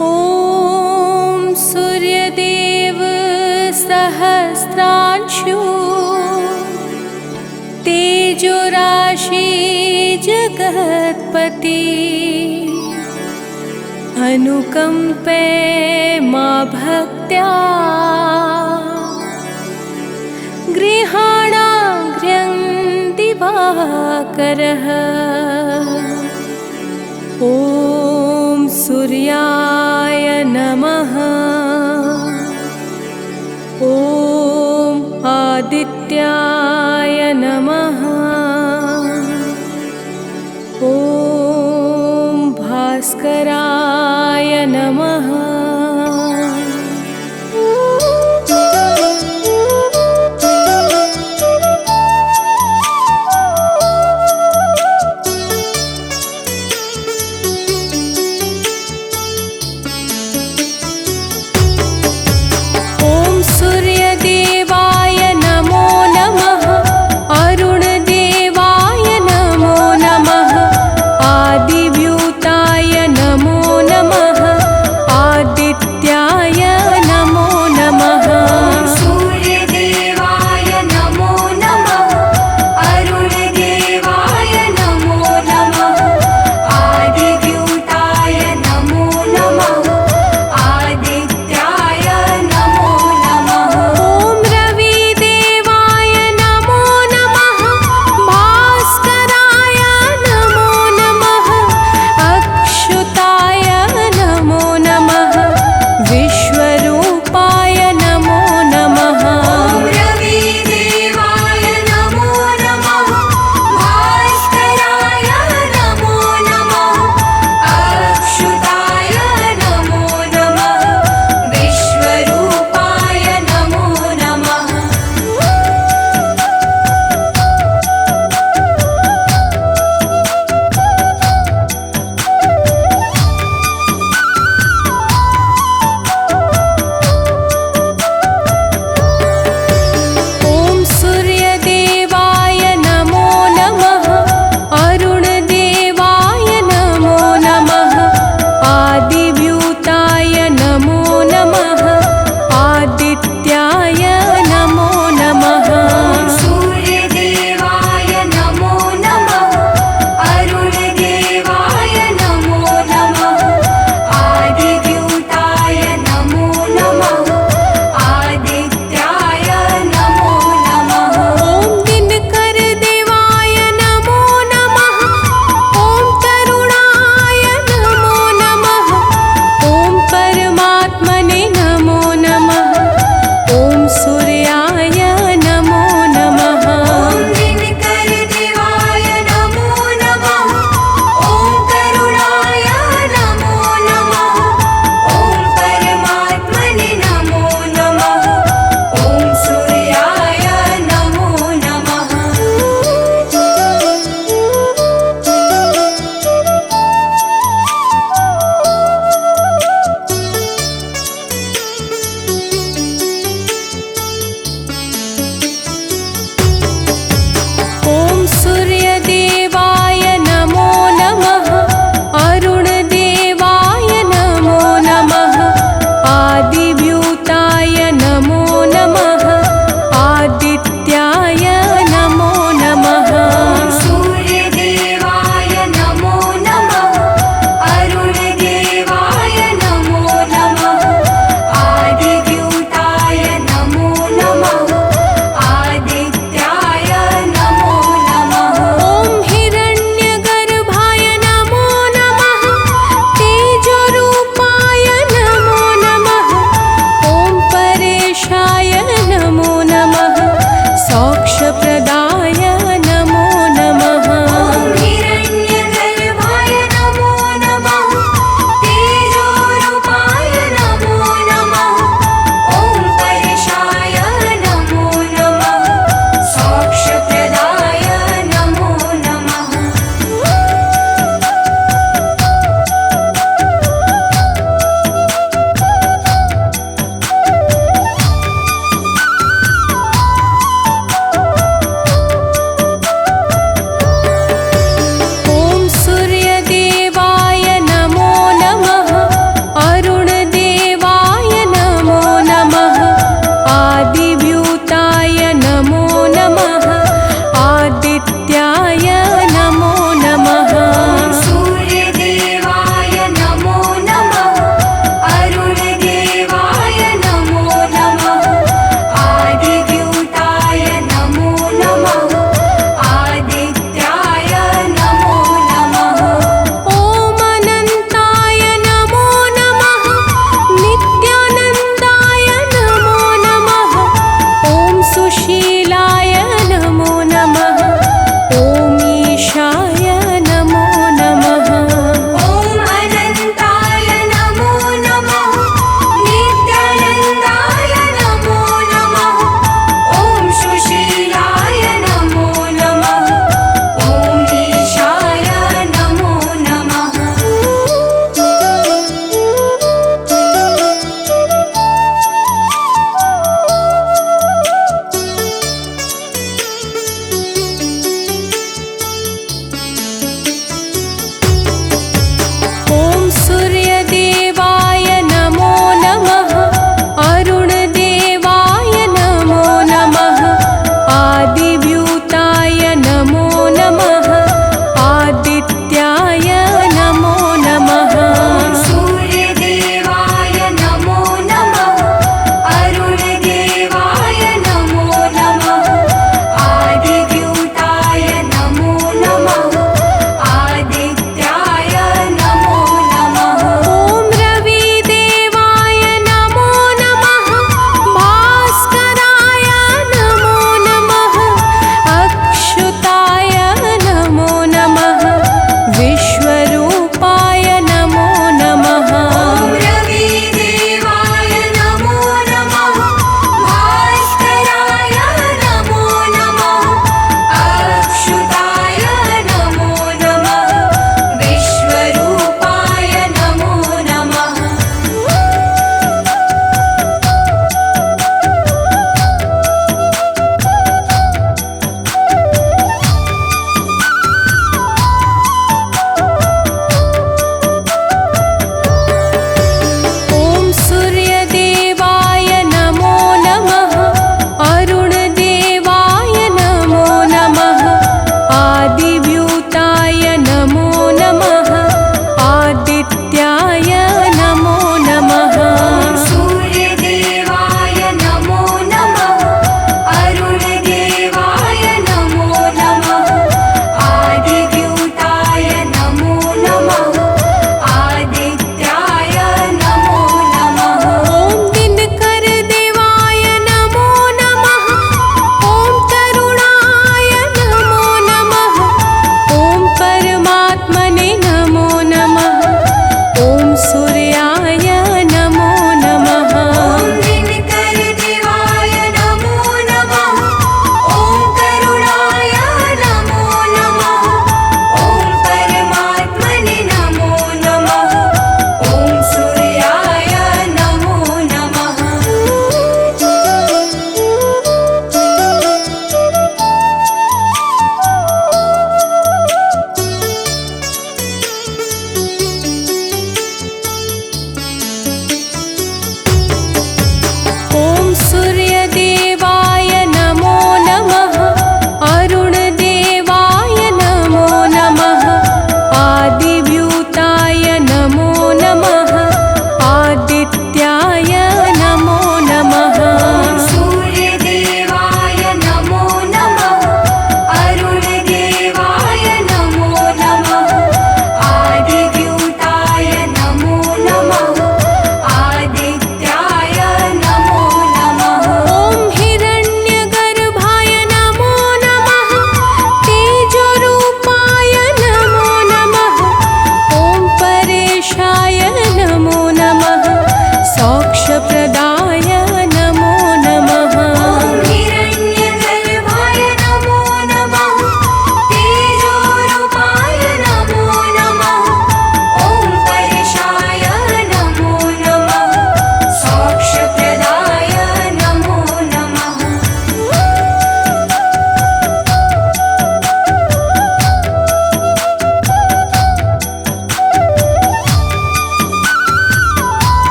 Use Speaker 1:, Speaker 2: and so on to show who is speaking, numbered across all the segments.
Speaker 1: ॐ सूर्यदेव सहस्रांशु तेजोराशि जगत्पति अनुकंपे मा भक्त्या गृहाणाग्र्यं दिवाकरः। ॐ सूर्याय नमः। ॐ आदित्याय नमः। ॐ भास्कराय नमः।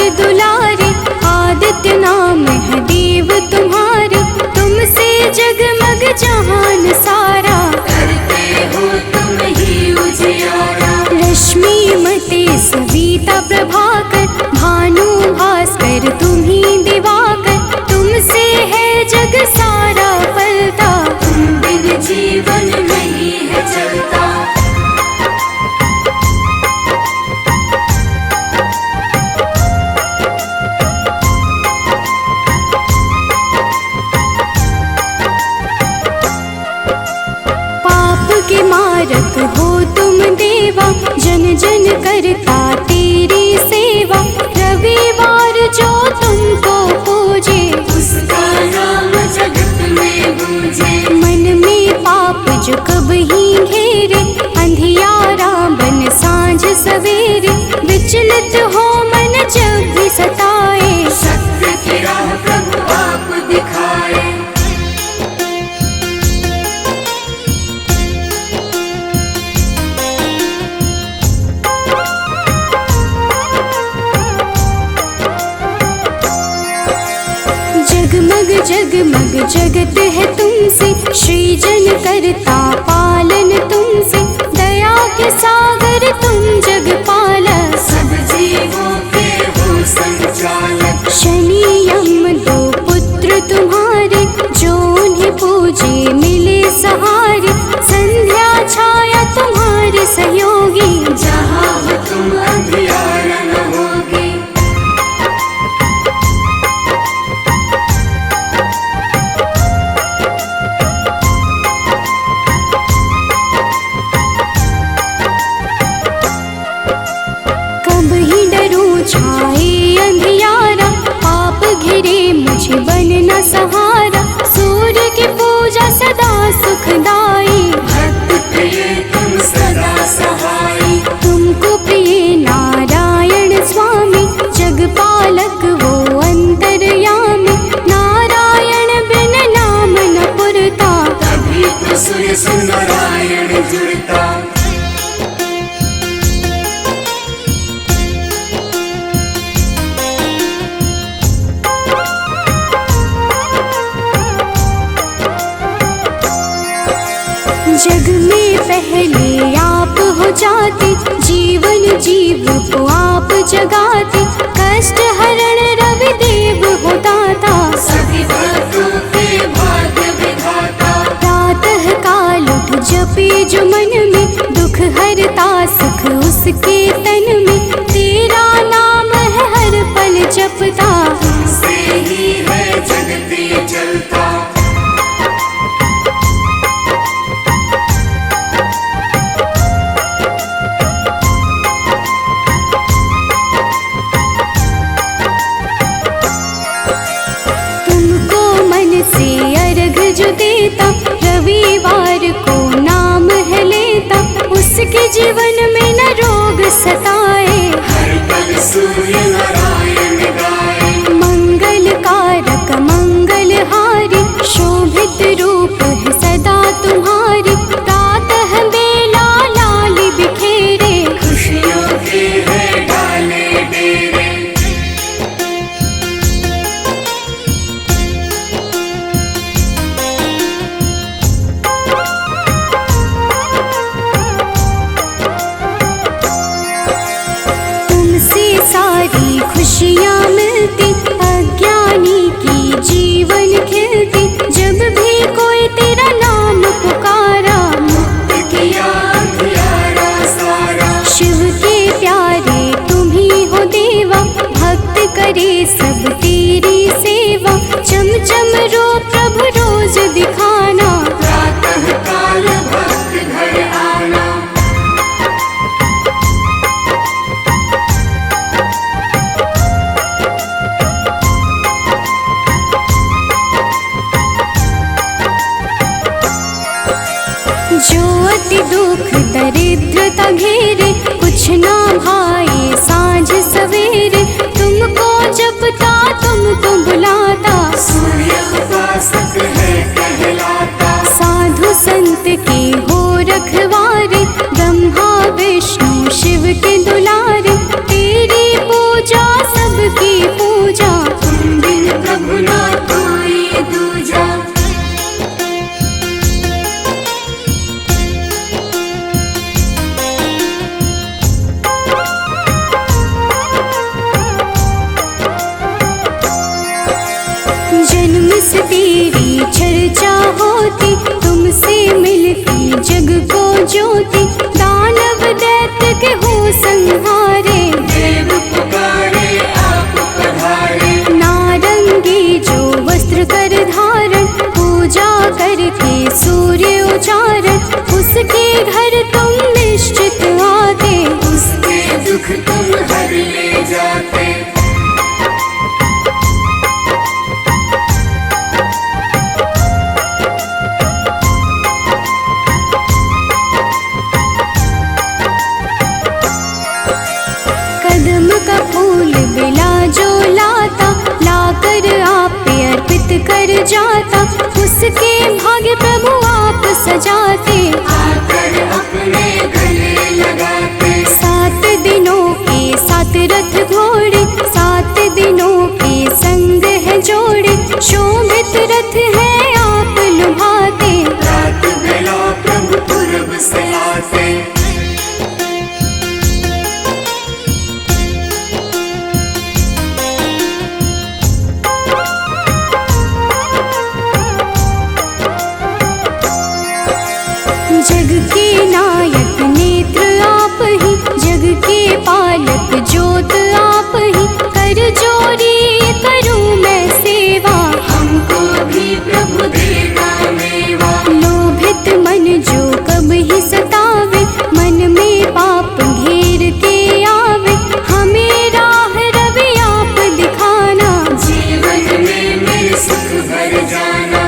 Speaker 2: सबके दुलारे, आदित्य नाम है देव तुम्हारे, तुमसे जगमग जहान सारा,
Speaker 3: करते हो तुम ही उजियारा।
Speaker 2: रश्मि मते सविता प्रभाकर, भानु भास्कर तुम्ही दिवाकर, तुमसे है जग सारा पलता,
Speaker 3: तुम बिन जीवन नहीं है चलता।
Speaker 2: पाप के मारक हो तुम देवा, जन जन करता तेरी सेवा, रविवार जो तुमको पूजे,
Speaker 3: उसका नाम जगत में गूंजे।
Speaker 2: मन में पाप जो कब ही घेरे, अंधियारा बन सांझ सवेरे, विचलित हो मन जब भी सताए,
Speaker 3: सत्य की राह प्रभु आप दिखाए।
Speaker 2: जगमग जगमग जगत है तुमसे, सृजन करता पालन तुमसे, दया के सागर तुम जग पालक,
Speaker 3: सब जीवों के हो संचालक।
Speaker 2: शनि यम दो पुत्र तुम्हारे, जो उन्हें पूजे मिले सहारे, संध्या छाया तुम्हारे सहयोगी,
Speaker 3: जहाँ हो तुम अंधियारा न होगी।
Speaker 2: कब ही डरूं छाए अंधियारा, पाप घिरे मुझे बन न सहारा, सूर्य की पूजा सदा सुखदाई,
Speaker 3: भक्त प्रिय तुम सदा सहाई।
Speaker 2: तुमको प्रिय नारायण स्वामी, जगपालक वो अंतर्यामी, नारायण बिन नाम न पुरता,
Speaker 3: तभी तो सूर्य से नारायण जुड़ता।
Speaker 2: जग में पहले आप हो जाते, जीवन जीव को आप जगाते, कष्ट हरण रवि देव हो दाता,
Speaker 3: सभी भक्तों के भाग्य विधाता।
Speaker 2: प्रातः काल उठ जपे जो मन में, दुख हरता सुख उसके तन में, तेरा नाम है हर पल जपता,
Speaker 3: तुमसे ही है जगत ये चलता।
Speaker 2: तुमको मन से अर्घ जो देता, रविवार को नाम है लेता, उसके जीवन में न रोग सताए,
Speaker 3: हर पल सूर्य नारायण गाए।
Speaker 2: मंगल कारक मंगलहारी, शोभित रूप है सदा तुम्हारी, प्रातः बेला लाल बिखेरे,
Speaker 3: खुशियों के है डाले डेरे।
Speaker 2: तुमसे सारी खुशियाँ मिलती, अज्ञानी की जीवन खिलती, जब भी कोई तेरा नाम पुकारा,
Speaker 3: मुक्त किया अंधियारा सारा।
Speaker 2: शिव के प्यारे तुम ही हो देवा, भक्त करे सब तेरी सेवा, चम चम रो प्रभु रोज दिखाना,
Speaker 3: प्रातः काल भक्त घर आना।
Speaker 2: जो अति दुख दरिद्रता घेरे, कुछ ना भाई सांझ सवेरे, तुमको जपता तुमको बुलाता,
Speaker 3: सूर्य उपासक है कहलाता।
Speaker 2: साधु संत के हो रखवारे, ब्रह्मा विष्णु शिव के दुलारे, तेरी पूजा सबके तेरी चर्चा होती, तुमसे मिलती जग को ज्योति। दानव दैत्य के हो संहारे,
Speaker 3: देव पुकारे आप पधारे।
Speaker 2: नारंगी जो वस्त्र कर धारण, पूजा करके सूर्य उचारण। उसके घर तुम निश्चित आते,
Speaker 3: उसके दुख तुम हर ले जाते।
Speaker 2: कदम का फूल बिला जो लाता, लाकर आप पे अर्पित कर जाता। उसके भाग्य प्रभु आप सजाते,
Speaker 3: आकर अपने गले लगाते।
Speaker 2: 7 दिनों के 7 रथ घोड़े, 7 दिनों के संग है जोड़े। शोभित रथ है आप लुभाते,
Speaker 3: रात बेला प्रभु पूरब से आते।
Speaker 2: जग के नायक नेत्र आप ही, जग के पालक ज्योत आप ही। कर जोरी करूं मैं सेवा,
Speaker 3: हमको भी प्रभु देगा मेवा।
Speaker 2: लोभित मन जो कब ही सतावे, मन में पाप घेर के आवे। हमें राह रवि आप दिखाना,
Speaker 3: जीवन में मेरे सुख भर जाना।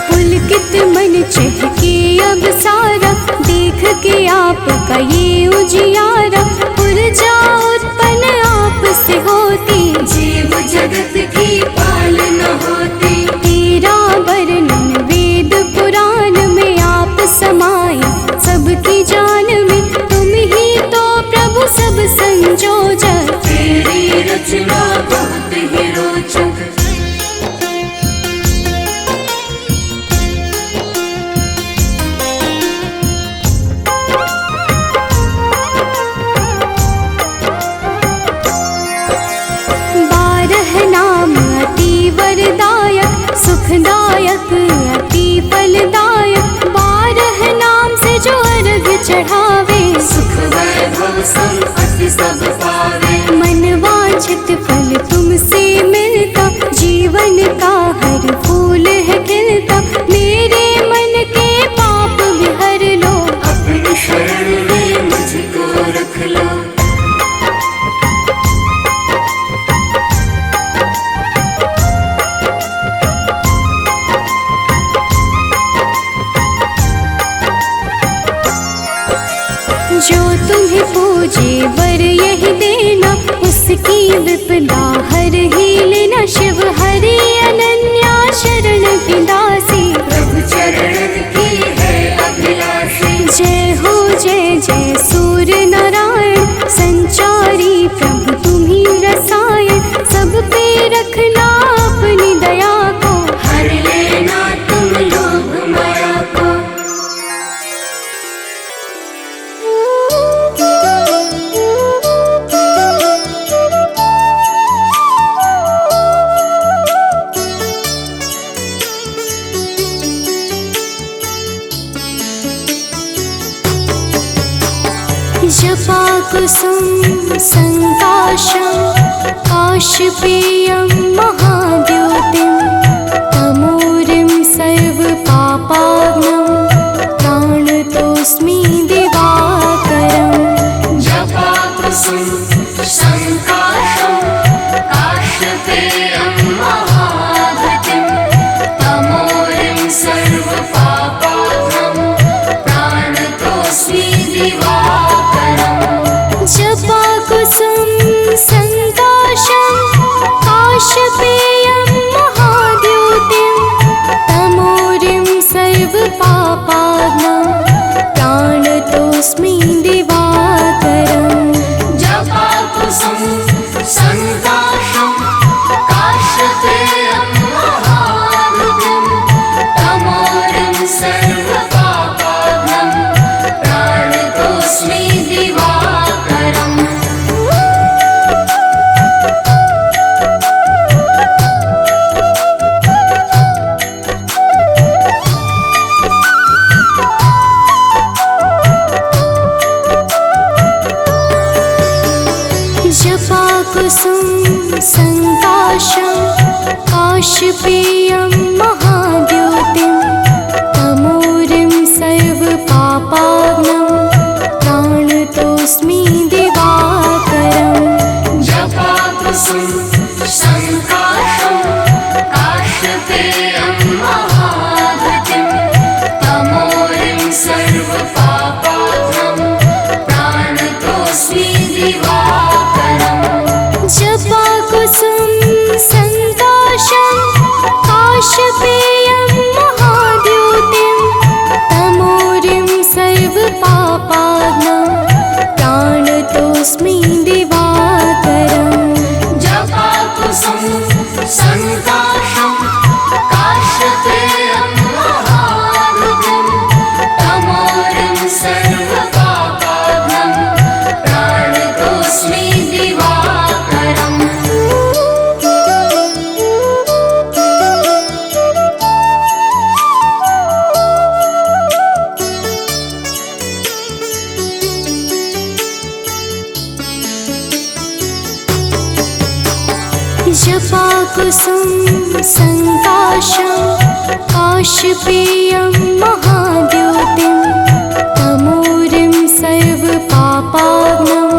Speaker 2: पुलकित मन चहके अब सारा, देख के आपका ये उजियारा। ऊर्जा उत्पन्न आप से होती,
Speaker 3: जीव जगत की पालना होती।
Speaker 2: तेरा वर्णन वेद पुराण में आप समाए, सबकी जान में तुम ही तो प्रभु सब संजोजक।
Speaker 3: तेरी रचना बहुत ही रोचक।
Speaker 2: नाम अति वरदायक, सुखदायक अति फलदायक। 12 नाम से जो अर्घ चढ़ावे,
Speaker 3: सुख वैभव संपत्ति सब पावे।
Speaker 2: मन वांछित फल तुमसे मिलता, जीवन का हर फूल है खिलता। मेरे मन के पाप भी हर लो,
Speaker 3: अपनी शरण में मुझको रख लो।
Speaker 2: जो तुम्हें पूजे वर यही देना, उसकी विपदा हर ही लेना। शिव हरि अनन्या शरण की दासी,
Speaker 3: प्रभु चरणन की है अभिलाषी।
Speaker 2: जय हो जय जय सूर्य नारायण, संचारी प्रभु तुम्ही रसायन। सब पे रखना अपनी दया को,
Speaker 3: हर लेना तुम लोभ माया को।
Speaker 2: जपा कुसुम संकाशं, काशपेयं महाद्योतिं। तमोरिं सर्वपापाग्नं, प्राणतोऽस्मि दिवाकरम्।
Speaker 3: जपा कुसुम संकाशं, काशपेयं महाद्युतिं। तमोरिं सर्वपापाग्नं, प्राणतोऽस्मि दिवाकरम्।
Speaker 2: जपा कुसुम संकाशं, काशपेयं महाद्योतिं। काशपेयं महाद्योतिं तमोरिं सर्वपापाग्नं प्राणतोऽस्मि दिवाकरम्
Speaker 3: जपाकुसुम संकाशं काशपेयं महाद्युतिं तमोरिं सर्वपापाग्नं प्राणतोऽस्मि दिवाकरम्
Speaker 2: जपाकुसुम संकाशं काशपेयं महाद्योतिं तमोरिं सर्वपापाग्नं प्राणतोऽस्मि दिवाकरम्
Speaker 3: जपाकुसुम संकाशं काशपेयं महाद्युतिं तमोरिं सर्वपापाग्नं प्राणतोऽस्मि दिवाकरम्
Speaker 2: जपाकुसुम संकाशं काशपेयं महाद्योतिं तमोरिं सर्वपापाग्नं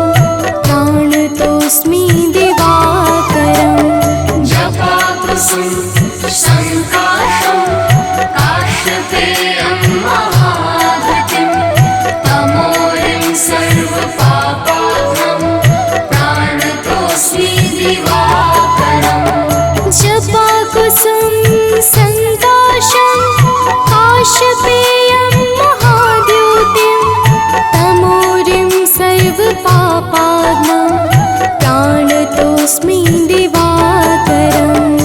Speaker 2: प्राणतोऽस्मि दिवाकरम्
Speaker 3: जपाकुसुम संकाशं काशपेयं महाद्युतिं तमोरिं सर्वपापाग्नं प्राणतोऽस्मि दिवाकरम्
Speaker 2: जपाकुसुम संकाशं काशपेयं महाद्योतिं तमोरिं सर्वपापाग्नं प्राणतोऽस्मि दिवाकरम्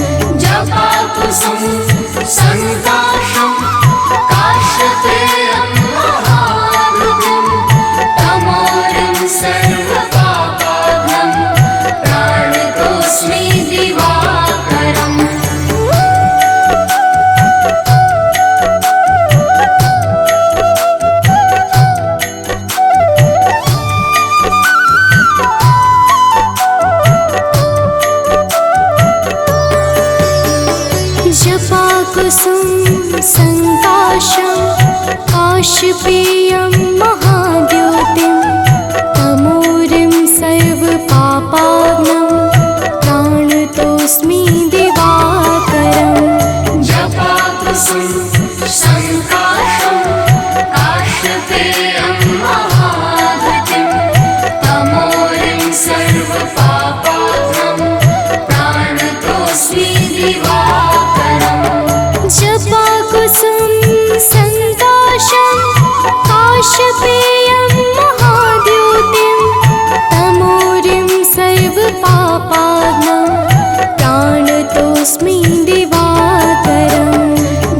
Speaker 3: जपाकुसुम संकाशं काशपेयं महाद्युतिं तमोरिं सर्वपापाग्नं प्राणतोऽस्मि दिवाकरम्
Speaker 2: जपाकुसुम संकाशं काशपेयं महाद्योतिं तमोरिं सर्वपापाग्नं प्राणतोऽस्मि दिवाकरम्
Speaker 3: जपाकुसुम संकाशं काशपेयं महाद्युतिं तमोरिं सर्वपापाग्नं प्राणतोऽस्मि दिवाकरम्
Speaker 2: जपाकुसुम संकाशं काशपेयं महाद्योतिं तमोरिं सर्वपापाग्नं प्राणतोऽस्मि दिवाकरम्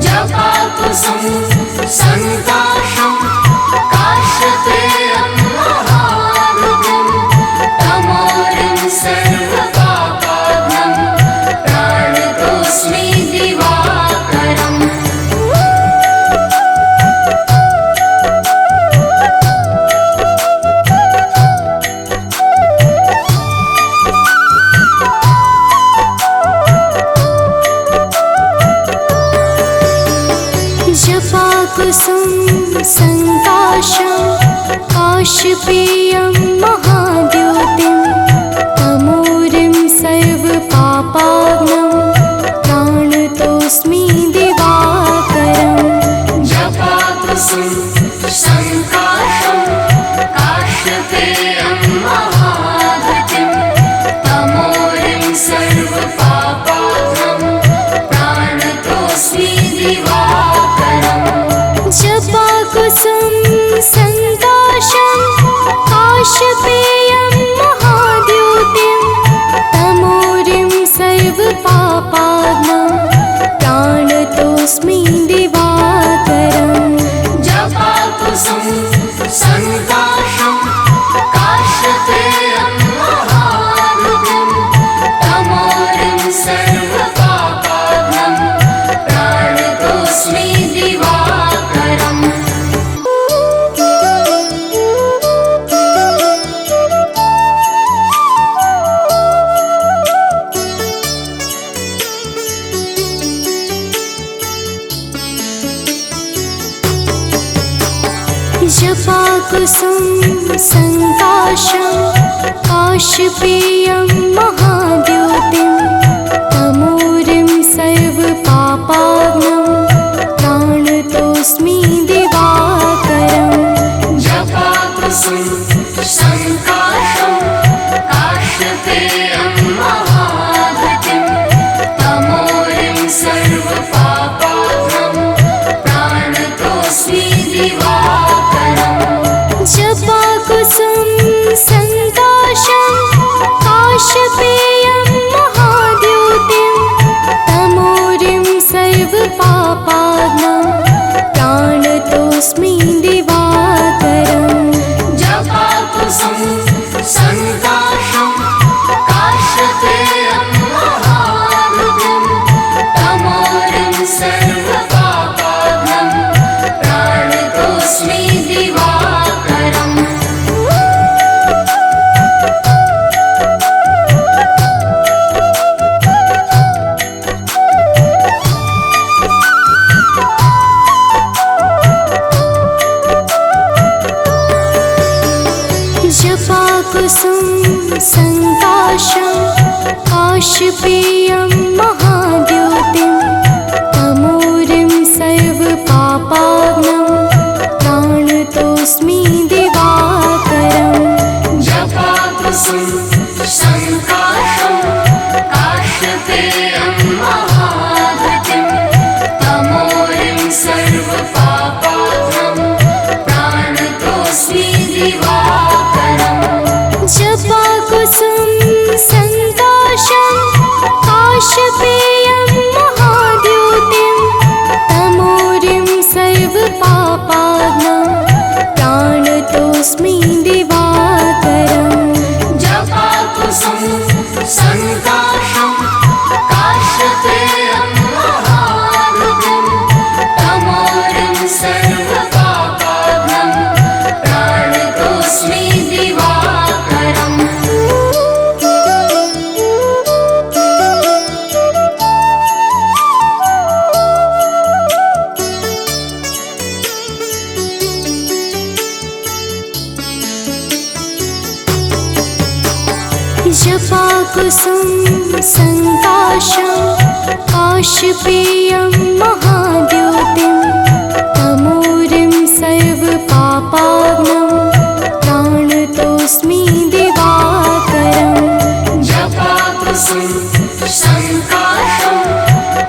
Speaker 3: जपाकुसुम संकाशं काशपेयं महाद्युतिं तमोरिं सर्वपापाग्नं प्राणतोऽस्मि दिवाकरम्
Speaker 2: जपाकुसुम संकाशं काशपेयं महाद्योतिं तमोरिं सर्वपापाग्नं प्राणतोऽस्मि दिवाकरम्
Speaker 3: जपाकुसुम संकाशं काशपेयं महाद्युतिं तमोरिं सर्वपापाग्नं प्राणतोऽस्मि दिवाकरम्
Speaker 2: जपाकुसुम संकाशं काशपेयं महाद्योतिं जपाकुसुम संकाशं काशपेयं महाद्योतिं तमोरिं सर्वपापाग्नं प्राणतोऽस्मि दिवाकरम्
Speaker 3: जपाकुसुम संकाशं काशपेयं महाद्युतिं तमोरिं सर्वपापाग्नं प्राणतोऽस्मि दिवाकरम्
Speaker 2: जपाकुसुम संकाशं काशपेयं महाद्योतिं तमोरिं सर्वपापाग्नं प्राणतोऽस्मि दिवाकरम्
Speaker 3: जपाकुसुम संकाशं काशपेयं महाद्युतिं तमोरिं सर्वपापाग्नं प्राणतोऽस्मि दिवाकरम्
Speaker 2: जपाकुसुम संकाशं काशपेयं महाद्योतिं तमोरिं सर्वपापाग्नं प्राणतोऽस्मि दिवाकरम्
Speaker 3: जपाकुसुम संकाशं काशपेयं महाद्युतिं तमोरिं सर्वपापाग्नं प्राणतोऽस्मि दिवाकरम्
Speaker 2: जपाकुसुम संकाशं काशपेयं महाद्योतिं तमोरिं सर्वपापाग्नं प्राणतोऽस्मि दिवाकरम्
Speaker 3: जपाकुसुम संकाशं काशपेयं महाद्युतिं तमोरिं सर्वपापाग्नं प्राणतोऽस्मि दिवाकरम्
Speaker 2: जपाकुसुम संकाशं काशपेयं महाद्योतिं तमोरिं सर्वपापाग्नं प्राणतोऽस्मि दिवाकरम्
Speaker 3: जपाकुसुम संकाशं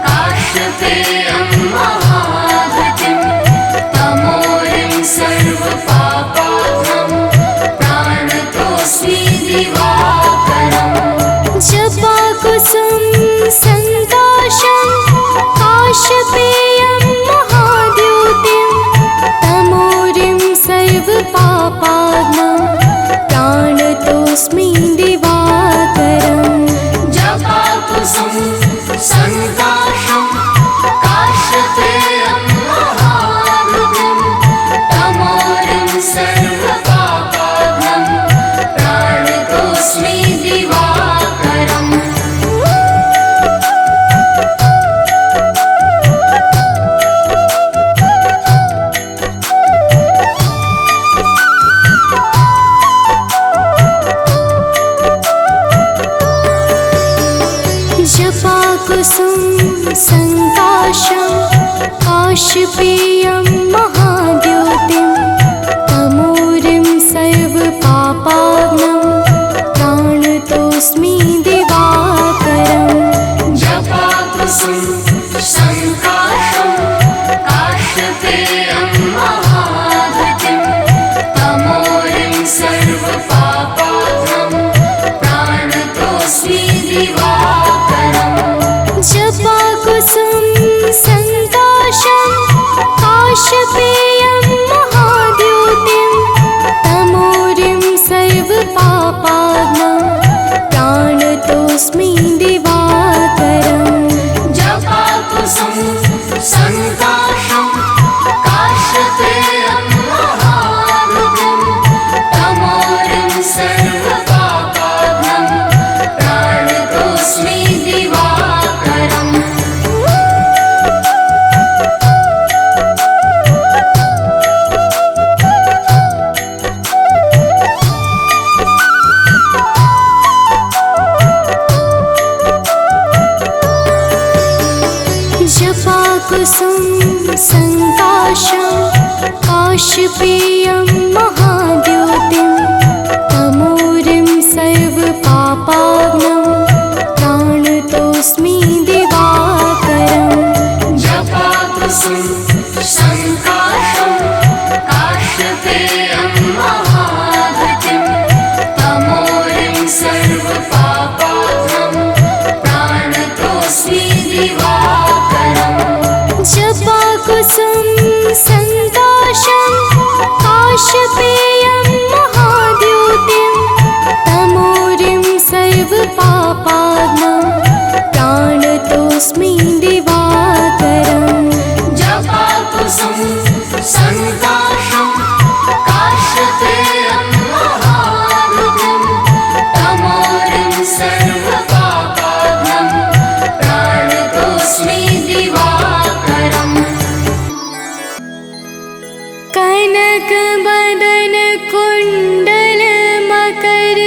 Speaker 3: काशपेयं महाद्युतिं तमोरिं सर्वपापाग्नं प्राणतोऽस्मि दिवाकरम्
Speaker 2: जपाकुसुम संकाशं काशपेयं महाद्योतिं तमोरिं सर्वपापाग्नं प्राणतोऽस्मि दिवाकरम्
Speaker 3: जपाकुसुम संकाशं काशपेयं महाद्युतिं तमोरिं सर्वपापाग्नं प्राणतोऽस्मि दिवाकरम्
Speaker 2: जपाकुसुम संकाशं काशपेयं महाद्योतिं तमोरिं सर्वपापाग्नं प्राणतोऽस्मि दिवाकरम्
Speaker 3: जपाकुसुम संकाशं काशपेयं महाद्युतिं तमोरिं सर्वपापाग्नं प्राणतोऽस्मि दिवाकरम्
Speaker 2: जपाकुसुम संकाशं काशपेयं काशपेयं महाद्योतिं तमोरिं सर्वपापाग्नं प्राणतोऽस्मि दिवाकरम्
Speaker 3: जपाकुसुम संकाशं काश्यपेयं महाधृतिं तमोरिं सर्वपापाघ्नं प्राणतोऽस्मि दिवाकरम्
Speaker 2: जपाकुसुम संकाशं काशपेयं महाद्योतिं तमोरिं सर्वपापाग्नं प्राणतोऽस्मि दिवाकरम्
Speaker 3: जपाकुसुम संकाशं काश्यपेयं महाधृतिं तमोरिं सर्वपापाघ्नं प्राणतोऽस्मि दिवाकरम्
Speaker 2: कनक बदन कुंडल मकर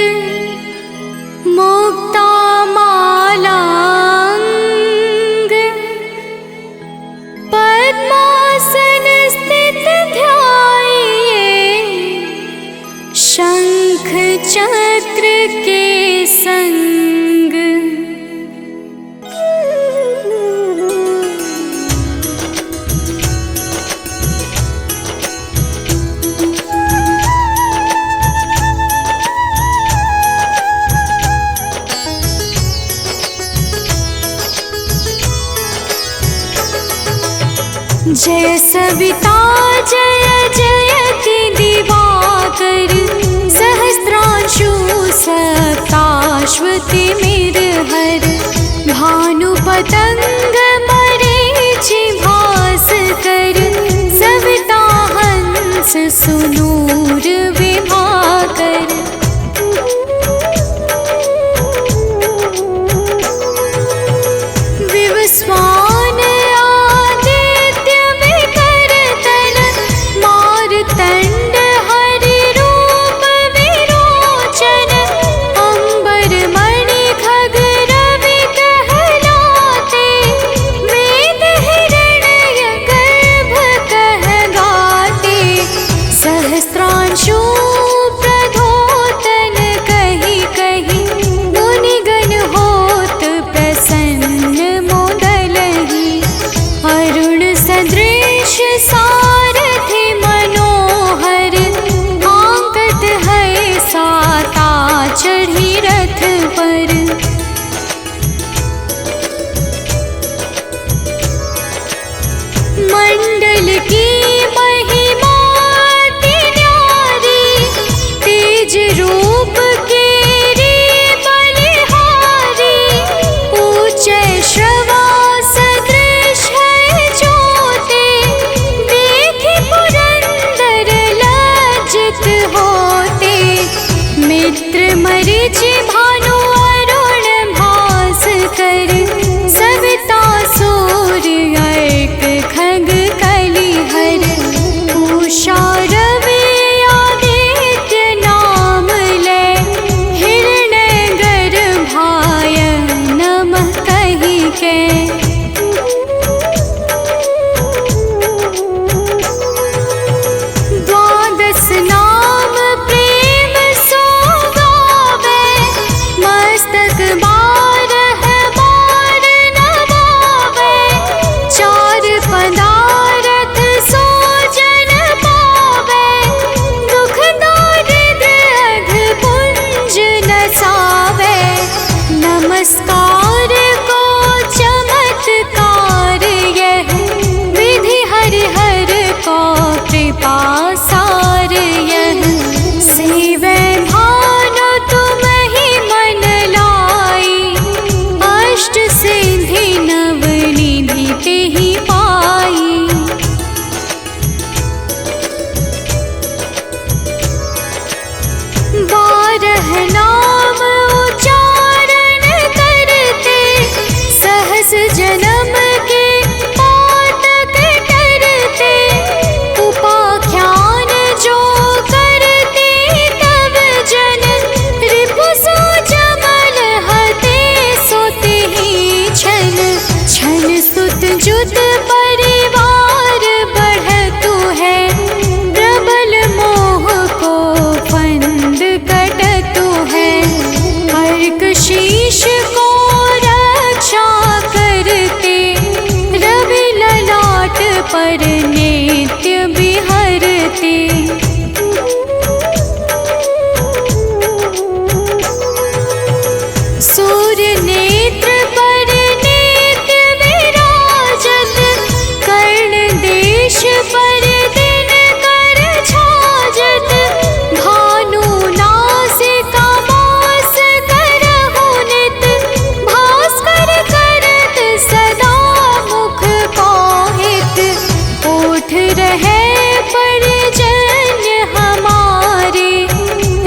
Speaker 2: मुक्ता मालांग पद्मासन स्थित ध्याये शंख चक्र के संग जय सविता जय जयति दिवाकर सहस्रांशु सप्ताश्वति मेरहर भानुपतंग मरीचि भास्कर सविता हंस सुनूर विभाकर विवस्वान आदित्य विकरतन मारतंड हरि रूप विरोचन अंबर मणि खग रवि कहलाते वेद हिरण्य गर्भ कह गाते सहस्त्रांशु प्रधोतन कही कही मुनिगण होत प्रसन्न मोदलहि अरुण सदृश सारथि मनोहर आंकत है साता चढ़ी रथ पर मंडल की महिमा अति न्यारी तेज रूप के रे बलिहारी ऊंचे श्रवा सदृश है ज्योति देखि पुरंदर लज्जित होते मित्र मरीचि भानु अरुण भास्कर सविता सूर्य अर्क खग कलिहर उषा रवि आदित्य नाम ले हिरण्य गर्भाय नमः कहि के द्वादश नाम प्रेम सो गावे कहे परिजन हमारे,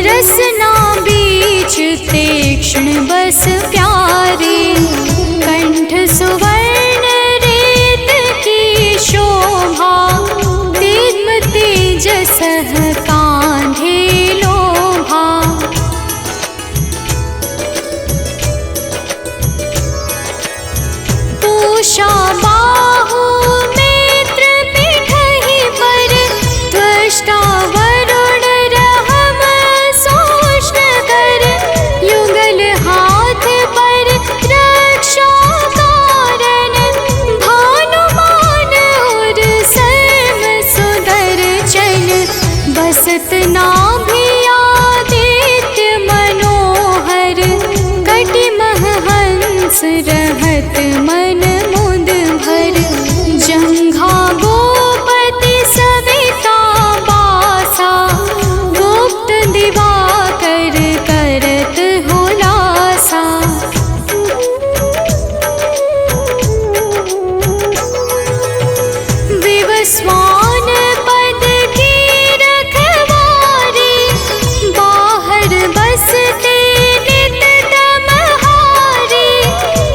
Speaker 2: रसना बीच तीक्ष्ण बस प्यारे। कंठ सुवर्ण रेत की शोभा, दिव्य तेजस कांधे लोभा। पूषा बाहु नेत्र पिठहि पर, त्वष्टा वरुण रहम सोष्ण कर। युगल हाथ पर रक्षा कारण, भानुमान और सर्व सुदर्शन। बसत नाभि आदित्य मनोहर, कटिमह हंस रहत मन मुद भर। जंघा गोपति सविता बासा, गुप्त दिवाकर करत हुलासा। विवस्वान पद की रखवारी, बाहर बसते नित तमहारी।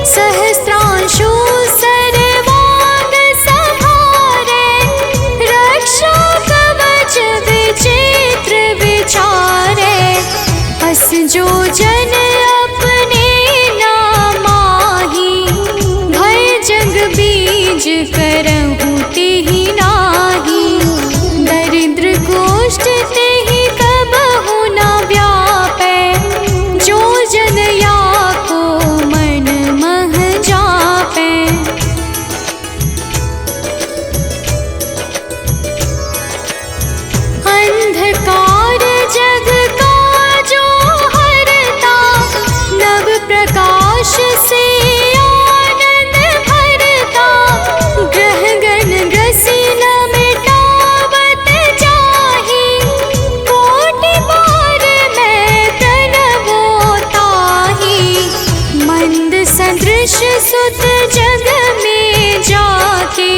Speaker 2: सहस्त्रांशु सर्वांग संहारे, रक्षा कवच विचित्र विचारे। अस जो जन अपने नामाही, भय जग बीज करहु तेहि नाही। दरिद्र कोष्ठ तेहि कबहु न व्यापै, जो जन या को मन मह जापै। अंधकार जग का जो हरता, नव प्रकाश से आनंद भरता। ग्रह गण ग्रसी न मिटावत जाहि, कोटि बार मैं प्रणवो ताहि। मंद सदृश सुत जग में जाके,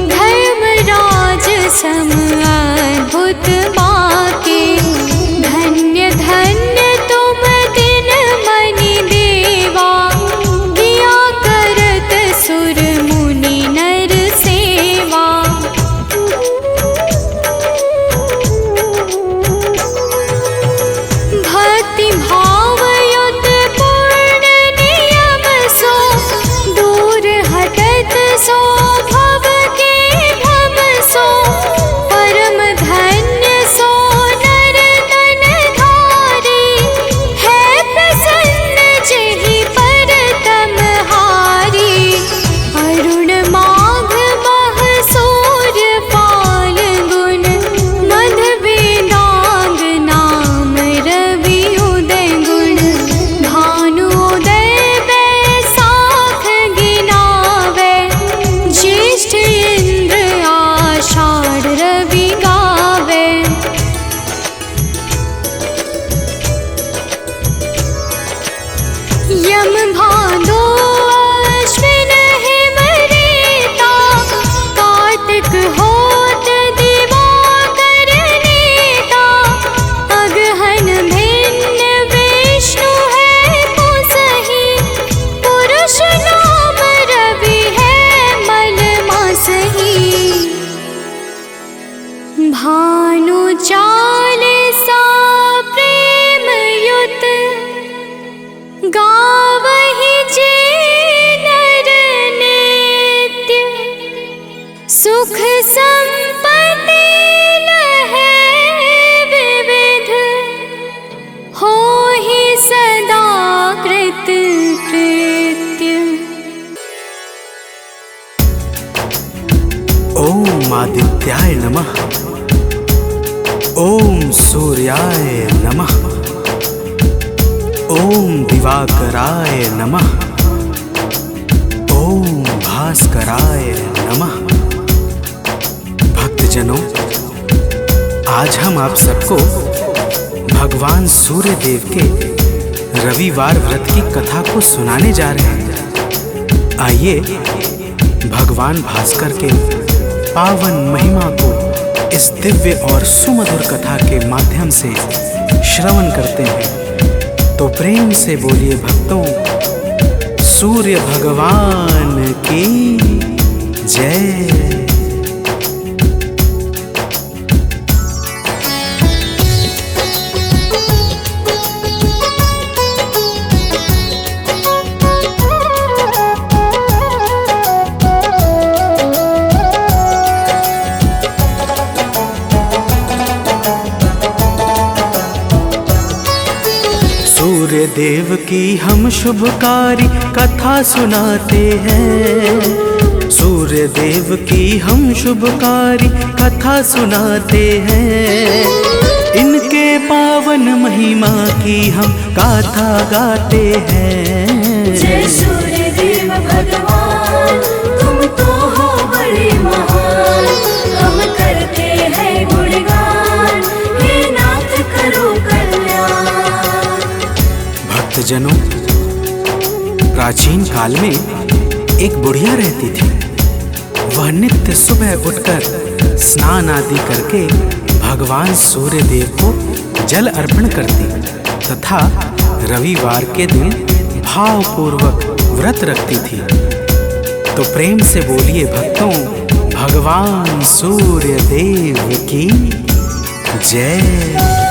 Speaker 2: धर्मराज सम अद्भुत बाके। धन्य धन्य तुम दिन मनि देवा, किया करत सुर मुनि नर सेवा। भक्ति भाव युत पूर्ण नियम सो, दूर हटत सो भव के भव सो। परम धन्य सो नर तन धारी, है प्रसन्न जेहि पर तमहारी। अरुण माघ मह सूर्य फाल्गुन, मध वेदांग नाम रवि उदय गुण। भानुदय बैसाख गिनावै, ज्येष्ठ इंद्र आषाढ़ रवि गावै। यम भादो अश्विन हिम रेता, कार्तिक होत दिवाकर नेता। अगहन भिन्न विष्णु है पुसहि, पुरुष नाम रवि है मल मासहि। भानु चालीसा प्रेम युत, गावहि जे नर नित्य। सुख संपत्ति लहै विविध, होहि सदा कृत कृत्य।
Speaker 4: ओम आदित्याय नमः, ओम सूर्याय नमः, ओम दिवाकराय नमः, ओम भास्कराय नमः। भक्तजनों, आज हम आप सबको भगवान सूर्य देव के रविवार व्रत की कथा को सुनाने जा रहे हैं। आइए भगवान भास्कर के पावन महिमा को इस दिव्य और सुमधुर कथा के माध्यम से श्रवण करते हैं, तो प्रेम से बोलिए भक्तों, सूर्य भगवान की जय। सूर्य देव की हम शुभकारी कथा सुनाते हैं, सूर्य देव की हम शुभकारी कथा सुनाते हैं। इनके पावन महिमा की हम गाथा गाते हैं।
Speaker 3: जय सूर्य देव भगवान, तुम तो हो बड़े महान, हम करते हैं गुणगान, हे नाथ करो कल्याण।
Speaker 4: भक्तजनों, प्राचीन काल में एक बुढ़िया रहती थी। वह नित्य सुबह उठकर स्नान आदि करके भगवान सूर्य देव को जल अर्पण करती तथा रविवार के दिन भावपूर्वक व्रत रखती थी। तो प्रेम से बोलिए भक्तों, भगवान सूर्य देव की जय।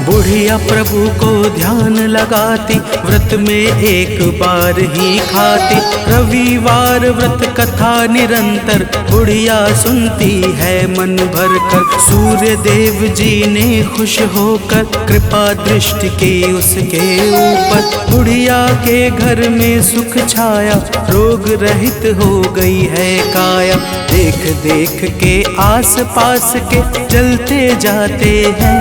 Speaker 4: बुढ़िया प्रभु को ध्यान लगाती, व्रत में एक बार ही खाती। रविवार व्रत कथा निरंतर बुढ़िया सुनती है मन भर कर। सूर्य देव जी ने खुश होकर कृपा दृष्टि की उसके ऊपर। बुढ़िया के घर में सुख छाया, रोग रहित हो गई है काया। देख देख के आस पास के चलते जाते हैं,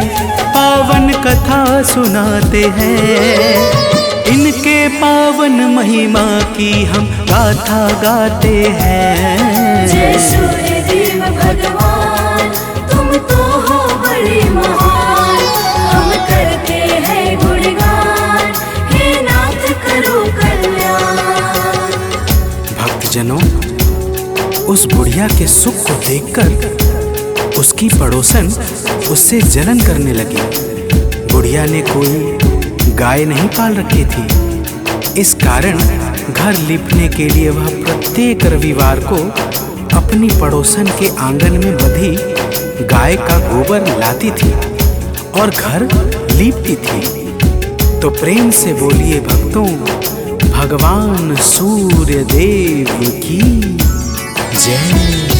Speaker 4: पावन कथा सुनाते हैं। इनके पावन महिमा की हम गाथा गाते हैं।
Speaker 3: जय सूर्य देव भगवान, तुम तो हो बड़े महान, हम करते हैं गुणगान, हे नाथ करो कल्याण।
Speaker 4: भक्तजनों, उस बुढ़िया के सुख को देखकर उसकी पड़ोसन उससे जलन करने लगी। बुढ़िया ने कोई गाय नहीं पाल रखी थी, इस कारण घर लीपने के लिए वह प्रत्येक रविवार को अपनी पड़ोसन के आंगन में बंधी गाय का गोबर लाती थी और घर लीपती थी। तो प्रेम से बोलिए भक्तों, भगवान सूर्य देव की जय।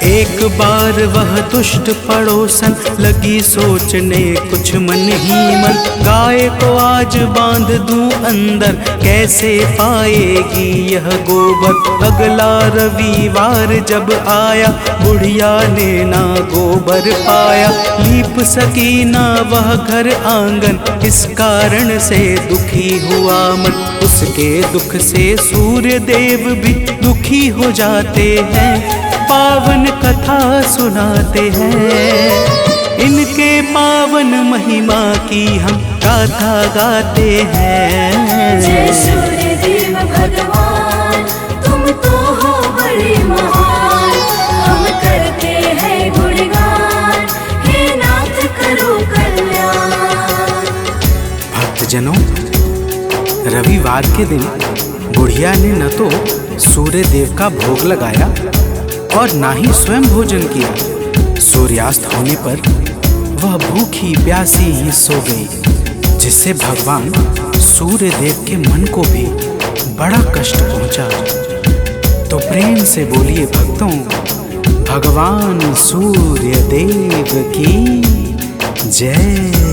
Speaker 4: एक बार वह दुष्ट पड़ोसन लगी सोचने कुछ मन ही मन। गाय को आज बांध दूं अंदर, कैसे पाएगी यह गोबर। अगला रविवार जब आया, बुढ़िया ने ना गोबर पाया। लीप सकी ना वह घर आंगन, इस कारण से दुखी हुआ मन। उसके दुख से सूर्य देव भी दुखी हो जाते हैं, पावन कथा सुनाते हैं। इनके पावन महिमा की हम गाथा गाते हैं।
Speaker 3: जय सूर्य देव भगवान, तुम तो हो बड़े महान, हम करते हैं गुणगान, हे नाथ करो कल्याण।
Speaker 4: भक्तजनों, रविवार के दिन बुढ़िया ने न तो सूर्य देव का भोग लगाया और ना ही स्वयं भोजन किया। सूर्यास्त होने पर वह भूखी प्यासी ही सो गई, जिससे भगवान सूर्य देव के मन को भी बड़ा कष्ट पहुंचा। तो प्रेम से बोलिए भक्तों, भगवान सूर्य देव की जय।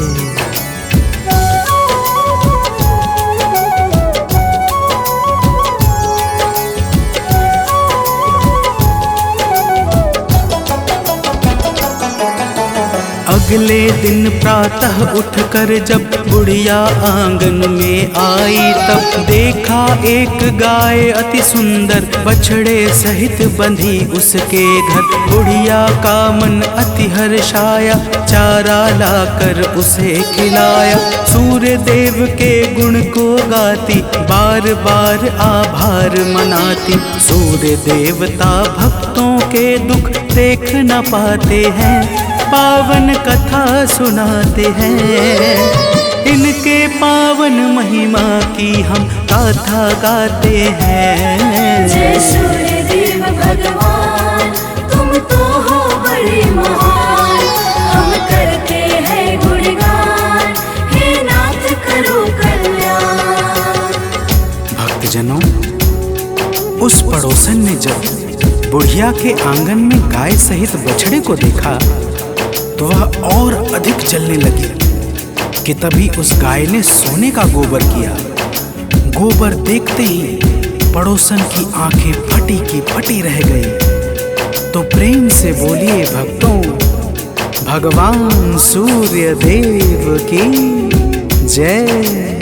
Speaker 4: अगले दिन प्रातः उठकर जब बुढ़िया आंगन में आई, तब देखा एक गाय अति सुंदर बछड़े सहित बंधी उसके घर। बुढ़िया का मन अति हर्षाया, चारा लाकर उसे खिलाया। सूर्य देव के गुण को गाती, बार बार आभार मनाती। सूर्य देवता भक्तों के दुख देख न पाते हैं, पावन कथा सुनाते हैं। इनके पावन महिमा की हम गाथा गाते हैं।
Speaker 3: जय सूर्य देव भगवान, तुम तो हो बड़े महान। हम करते हैं गुणगान, हे नाथ करो कल्याण।
Speaker 4: भक्तजनों, उस पड़ोसन ने जब बुढ़िया के आंगन में गाय सहित बछड़े को देखा तो वह और अधिक जलने लगी कि तभी उस गाय ने सोने का गोबर किया। गोबर देखते ही पड़ोसन की आंखें फटी की फटी रह गई। तो प्रेम से बोलिए भक्तों, भगवान सूर्य देव की जय।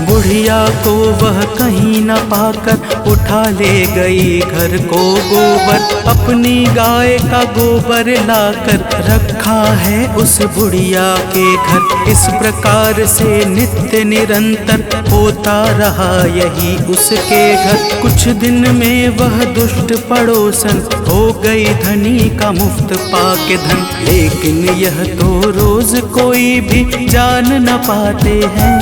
Speaker 4: बुढ़िया को वह कहीं न पाकर उठा ले गई घर को गोबर। अपनी गाय का गोबर लाकर रखा है उस बुढ़िया के घर। इस प्रकार से नित्य निरंतर होता रहा यही उसके घर। कुछ दिन में वह दुष्ट पड़ोसन हो गई धनी का मुफ्त पाके धन। लेकिन यह तो रोज कोई भी जान न पाते हैं,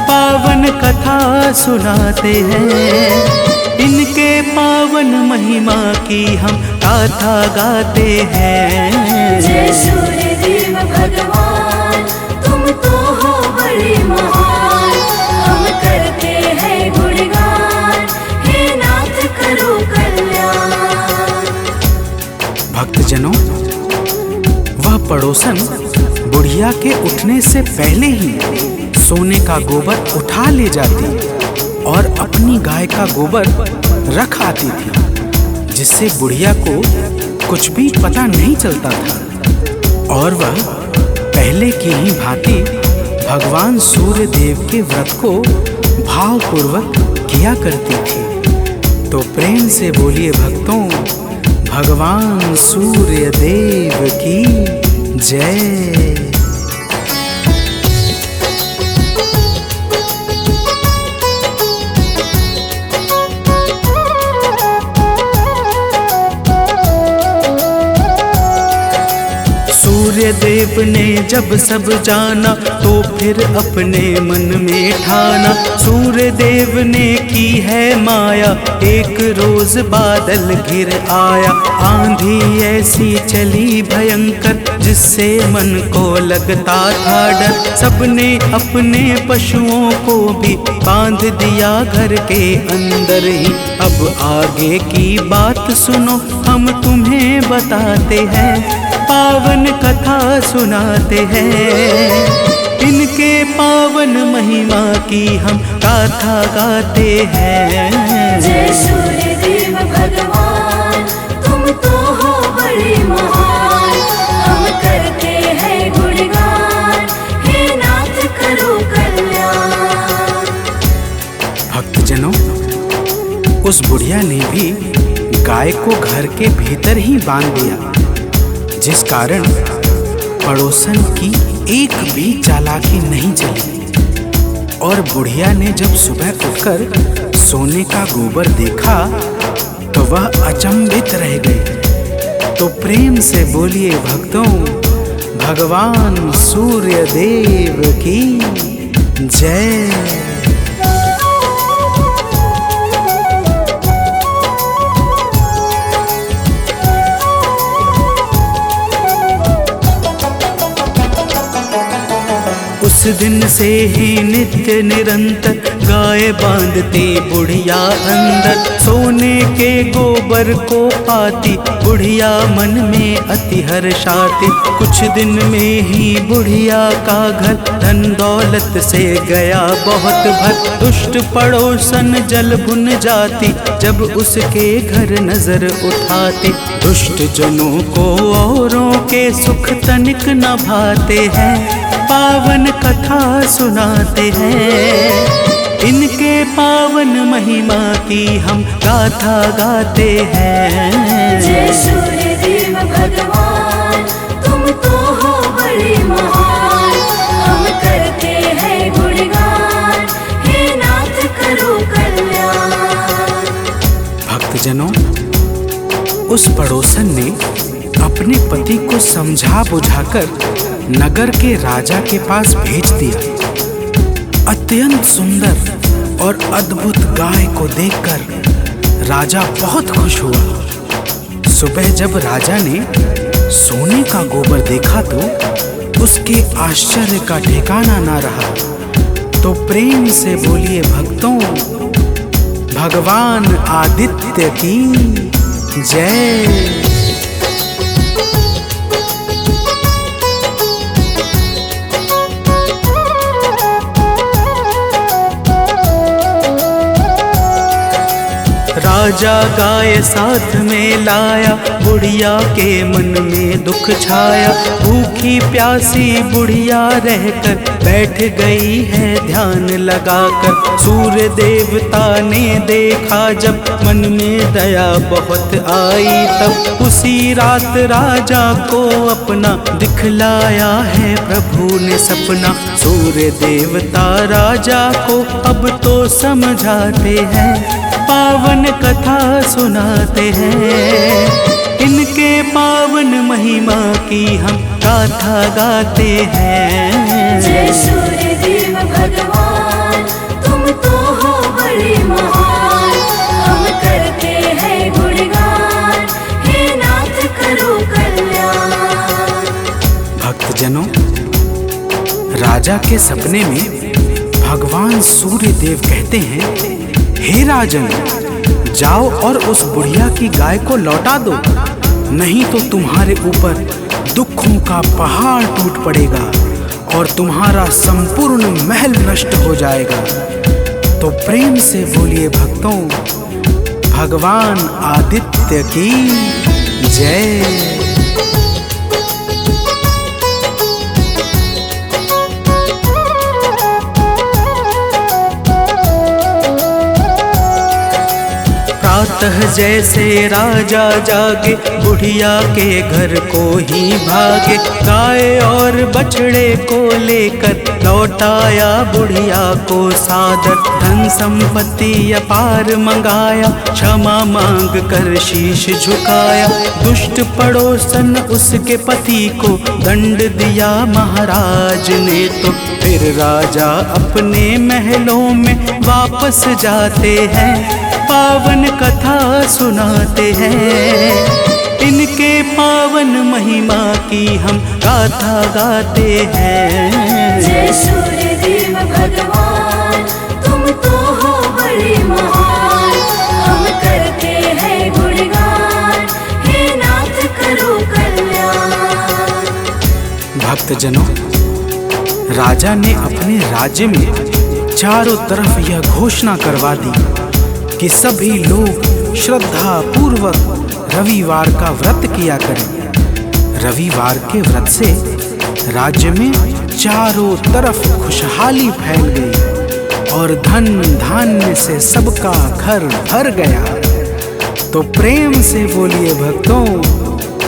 Speaker 4: पावन कथा सुनाते हैं। इनके पावन महिमा की हम गाथा गाते हैं।
Speaker 3: जय सूर्य देव भगवान, तुम तो हो बड़े महान। हम करते हैं गुणगान, हे नाथ करो कल्याण।
Speaker 4: भक्तजनों, वह पड़ोसन बुढ़िया के उठने से पहले ही सोने का गोबर उठा ले जाती और अपनी गाय का गोबर रख आती थी, जिससे बुढ़िया को कुछ भी पता नहीं चलता था। और वह पहले की ही भांति भगवान सूर्य देव के व्रत को भावपूर्वक किया करती थी। तो प्रेम से बोलिए भक्तों, भगवान सूर्य देव की जय। सूर्य देव ने जब सब जाना तो फिर अपने मन में ठाना। सूर्य देव ने की है माया, एक रोज बादल घिर आया। आंधी ऐसी चली भयंकर जिससे मन को लगता था डर। सबने अपने पशुओं को भी बांध दिया घर के अंदर ही। अब आगे की बात सुनो, हम तुम्हें बताते हैं, पावन कथा सुनाते हैं। इनके पावन महिमा की हम गाथा गाते हैं।
Speaker 3: जय सूर्य देव भगवान, तुम तो हो बड़े महान। हम करते हैं गुणगान, हे नाथ करो कल्याण।
Speaker 4: भक्तजनों, उस बुढ़िया ने भी गाय को घर के भीतर ही बांध दिया, जिस कारण पड़ोसन की एक भी चालाकी नहीं चली। और बुढ़िया ने जब सुबह उठकर सोने का गोबर देखा तो वह अचंभित रह गई। तो प्रेम से बोलिए भक्तों, भगवान सूर्य देव की जय। उस दिन से ही नित्य निरंतर गाय बांधती बुढ़िया अंदर, सोने के गोबर को पाती बुढ़िया मन में अति हर्षाती। कुछ दिन में ही बुढ़िया का घर धन दौलत से गया बहुत भर। दुष्ट पड़ोसन जल भुन जाती जब उसके घर नजर उठाती। दुष्ट जनों को औरों के सुख तनिक न भाते हैं, पावन कथा सुनाते हैं। इनके पावन महिमा की हम गाथा गाते हैं।
Speaker 3: जय सूर्य देव भगवान, तुम तो हो बड़े महान। हम करते हैं गुणगान, हे नाथ करो कल्याण।
Speaker 4: भक्तजनों, उस पड़ोसन ने अपने पति को समझा बुझाकर नगर के राजा के पास भेज दिया। अत्यंत सुंदर और अद्भुत गाय को देखकर राजा बहुत खुश हुआ। सुबह जब राजा ने सोने का गोबर देखा तो उसके आश्चर्य का ठिकाना ना रहा। तो प्रेम से बोलिए भक्तों, भगवान आदित्य की जय। राजा गाय साथ में लाया, बुढ़िया के मन में दुख छाया। भूखी प्यासी बुढ़िया रहकर बैठ गई है ध्यान लगाकर। सूर्य देवता ने देखा जब मन में दया बहुत आई, तब उसी रात राजा को अपना दिखलाया है प्रभु ने सपना। सूर्य देवता राजा को अब तो समझाते हैं, पावन कथा सुनाते हैं। इनके पावन महिमा की हम गाथा गाते हैं।
Speaker 3: जय सूर्य देव भगवान, तुम तो हो बड़े महान। हम करते हैं गुणगान, हे नाथ करो कल्याण।
Speaker 4: भक्तजनों, राजा के सपने में भगवान सूर्य देव कहते हैं, हे राजन, जाओ और उस बुढ़िया की गाय को लौटा दो, नहीं तो तुम्हारे ऊपर दुखों का पहाड़ टूट पड़ेगा और तुम्हारा संपूर्ण महल नष्ट हो जाएगा। तो प्रेम से बोलिए भक्तों, भगवान आदित्य की जय। प्रातः जैसे राजा जागे, बुढ़िया के घर को ही भागे। गाय और बछड़े को लेकर लौटाया बुढ़िया को सादर। धन संपत्ति अपार मंगाया, क्षमा मांग कर शीश झुकाया। दुष्ट पड़ोसन उसके पति को दंड दिया महाराज ने। तो फिर राजा अपने महलों में वापस जाते हैं, पावन कथा सुनाते हैं। इनके पावन महिमा की हम गाथा गाते हैं।
Speaker 3: जय सूर्य देव भगवान, तुम तो हो बड़े महान। हम करते हैं गुणगान, हे नाथ करो कल्याण।
Speaker 4: भक्तजनों, राजा ने अपने राज्य में चारों तरफ यह घोषणा करवा दी कि सभी लोग श्रद्धा पूर्वक रविवार का व्रत किया करें। रविवार के व्रत से राज्य में चारों तरफ खुशहाली फैल गई और धन धान्य से सबका घर भर गया। तो प्रेम से बोलिए भक्तों,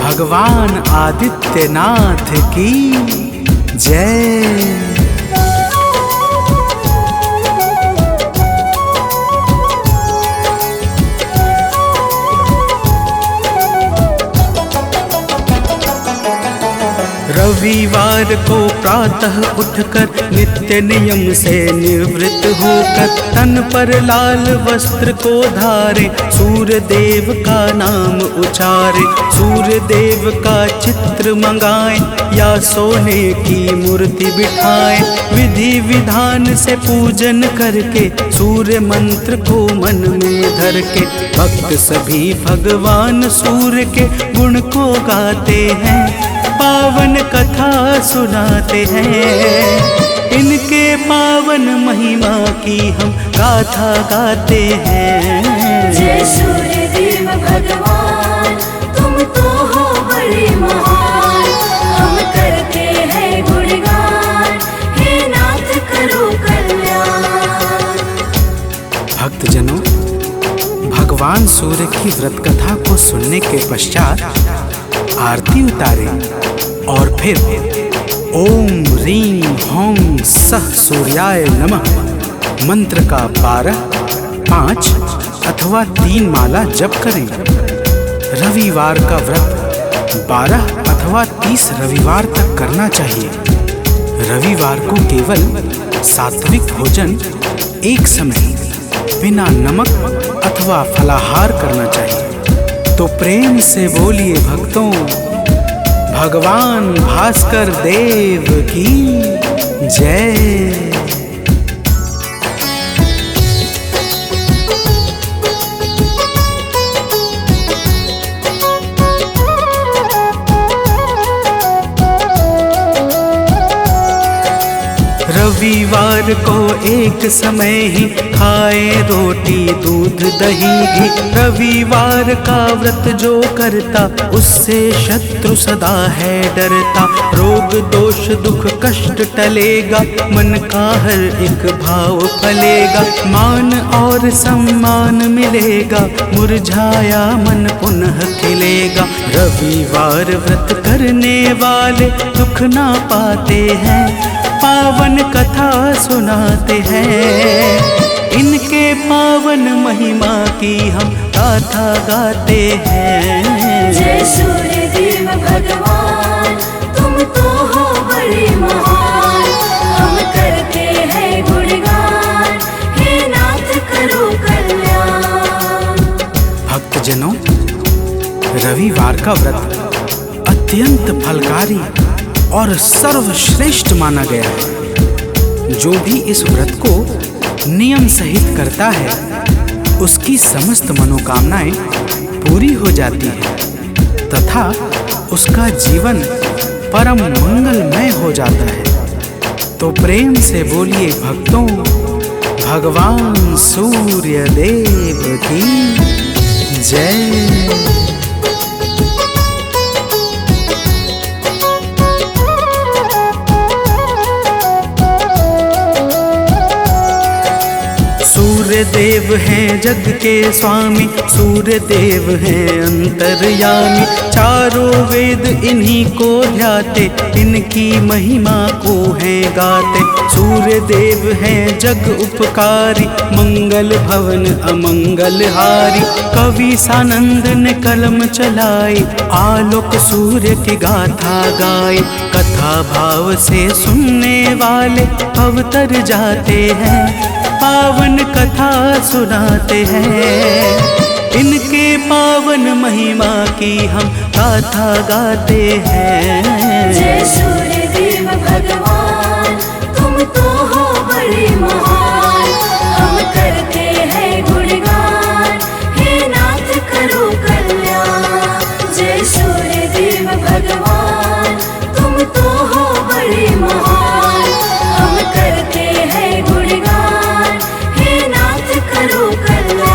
Speaker 4: भगवान आदित्यनाथ की जय। रविवार को प्रातः उठकर नित्य नियम से निवृत्त होकर तन पर लाल वस्त्र को धारे, सूर्य देव का नाम उचारे। सूर्य देव का चित्र मंगाए या सोने की मूर्ति बिठाए, विधि विधान से पूजन करके सूर्य मंत्र को मन में धर के भक्त सभी भगवान सूर्य के गुण को गाते हैं, पावन कथा सुनाते हैं। इनके पावन महिमा की हम गाथा गाते हैं।
Speaker 3: जय सूर्य देव भगवान, तुम तो हो बड़े महान, हम करते हैं गुणगान, हे नाथ करो कल्याण।
Speaker 5: भक्तजनों, भगवान सूर्य की व्रत कथा को सुनने के पश्चात आरती उतारे और फिर ओम ह्रीं ह्रौं सः सूर्याय नमः मंत्र का 12, 5 अथवा 3 माला जप करें। रविवार का व्रत 12 अथवा 30 रविवार तक करना चाहिए। रविवार को केवल सात्विक भोजन एक समय बिना नमक अथवा फलाहार करना चाहिए। तो प्रेम से बोलिए भक्तों, भगवान भास्कर देव की जय।
Speaker 4: रविवार को एक समय ही खाए रोटी दूध दही घी। रविवार का व्रत जो करता उससे शत्रु सदा है डरता। रोग दोष दुख कष्ट टलेगा, मन का हर एक भाव फलेगा। मान और सम्मान मिलेगा, मुरझाया मन पुनः खिलेगा। रविवार व्रत करने वाले दुख ना पाते हैं, पावन कथा सुनाते हैं। इनके पावन महिमा की हम गाथा गाते हैं।
Speaker 3: जय सूर्य देव भगवान, तुम तो हो बड़े महान, हम करते हैं गुणगान, हे नाथ करो कल्याण।
Speaker 5: भक्तजनों, रविवार का व्रत अत्यंत फलकारी और सर्वश्रेष्ठ माना गया है। जो भी इस व्रत को नियम सहित करता है, उसकी समस्त मनोकामनाएं पूरी हो जाती है तथा उसका जीवन परम मंगलमय हो जाता है। तो प्रेम से बोलिए भक्तों, भगवान सूर्य देव की जय।
Speaker 4: सूर्य देव हैं जग के स्वामी, सूर्य देव हैं अंतर्यामी। चारों वेद इन्हीं को ध्याते, इनकी महिमा को हैं गाते। सूर्य देव हैं जग उपकारी, मंगल भवन अमंगल हारी। कवि सानंद ने कलम चलाई, आलोक सूर्य की गाथा गाई। कथा भाव से सुनने वाले अवतर जाते हैं, पावन कथा सुनाते हैं। इनके पावन महिमा की हम गाथा गाते हैं।
Speaker 3: जय सूर्य देव भगवान, तुम तो हो बड़े महान, हम करते हैं गुणगान, हे नाथ करो कल्याण। जय सूर्य देव भगवान, तुम तो हो बड़े महान, हम करते हैं गुणगान, हे नाथ करो कल्याण।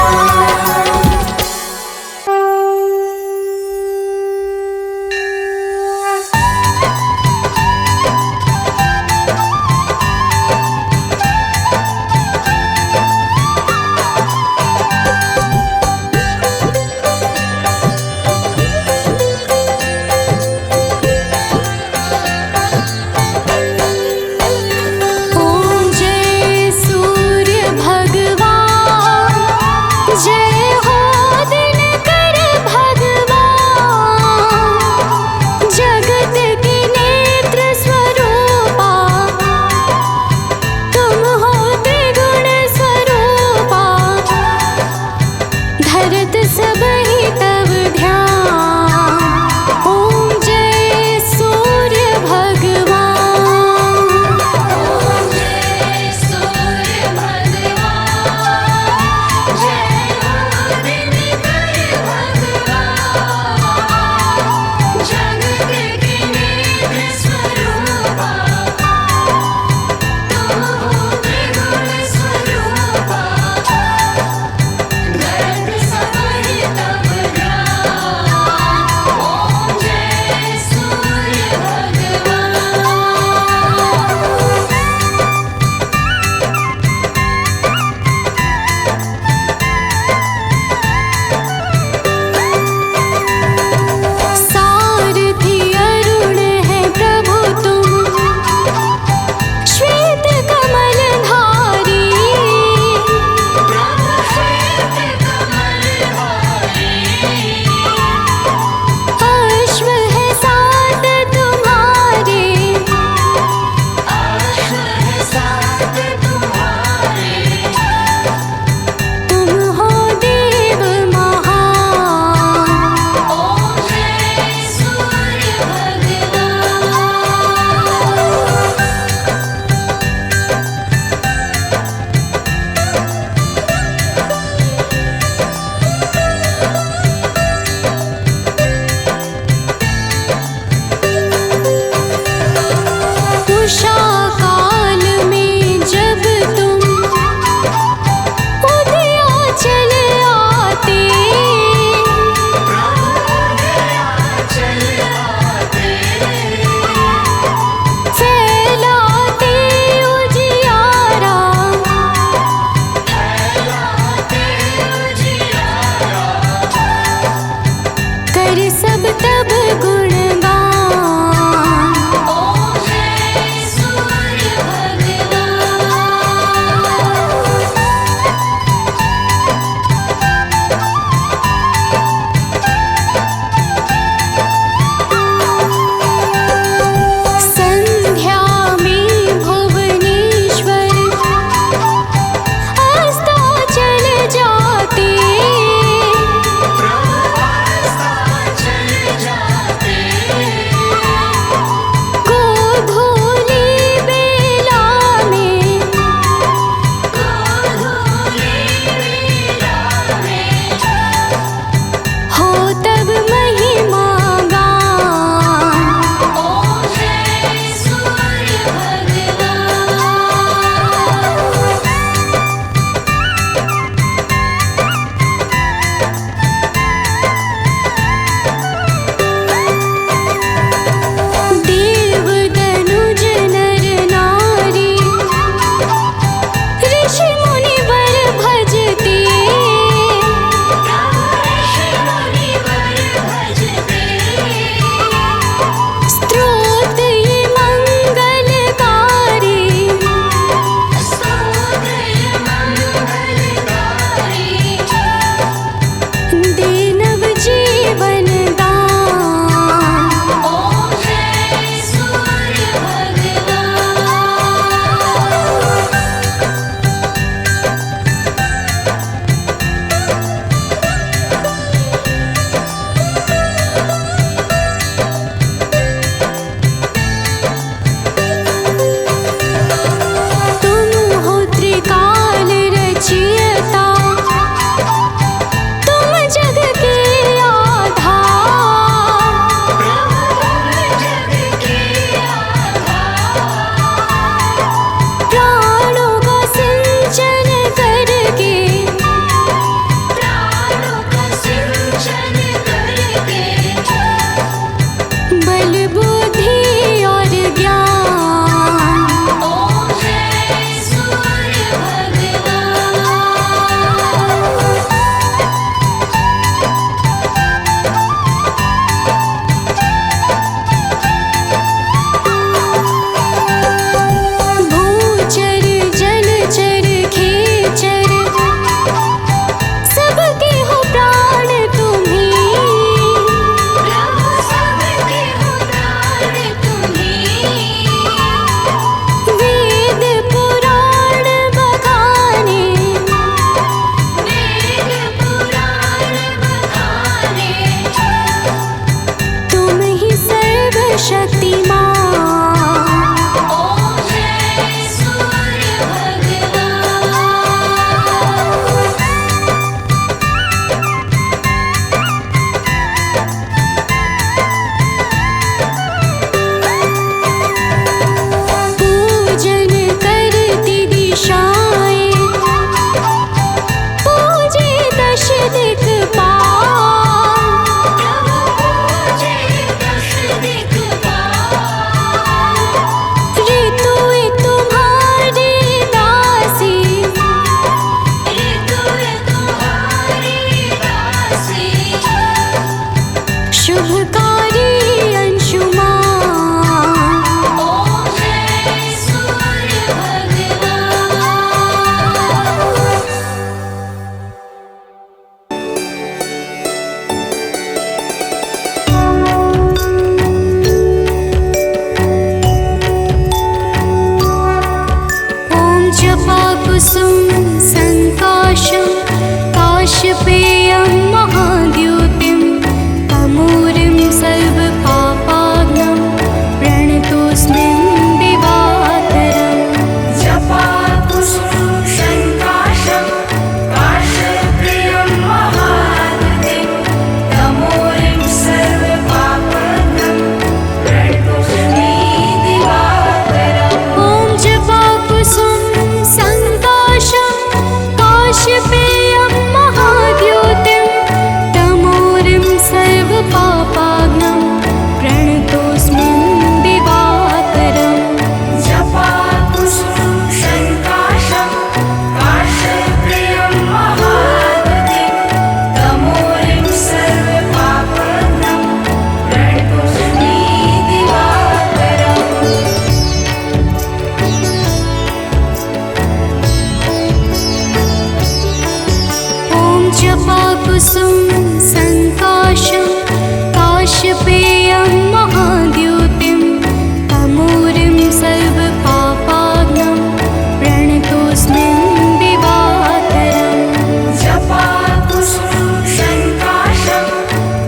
Speaker 2: जपाकुसुम संकाशं काशपेयं महाद्युतिं तमूरिं सर्वपापाग्नं प्रणतोऽस्मिन् दिवाकरम्
Speaker 3: जपाकुसुम संकाशं काशपेयं महाद्युतिं तमूरिं सर्वपापाग्नं प्रणतोऽस्मि दिवाकरम्।
Speaker 2: ॐ जपाकुसुम संकाशं काशपेयं महाद्युतिं तमूरिं सर्वपापाग्नं प्रणतोऽस्मिन् दिवाकरम्
Speaker 3: जपाकुसुम संकाशं काशपेयं महाद्युतिं तमूरिं सर्वपापाग्नं प्रणतोऽस्मि दिवाकरम्।
Speaker 2: ॐ जपाकुसुम संकाशं काशपेयं महाद्युतिं तमूरिं सर्वपापाग्नं प्रणतोऽस्मिन् दिवाकरम्
Speaker 3: जपाकुसुम संकाशं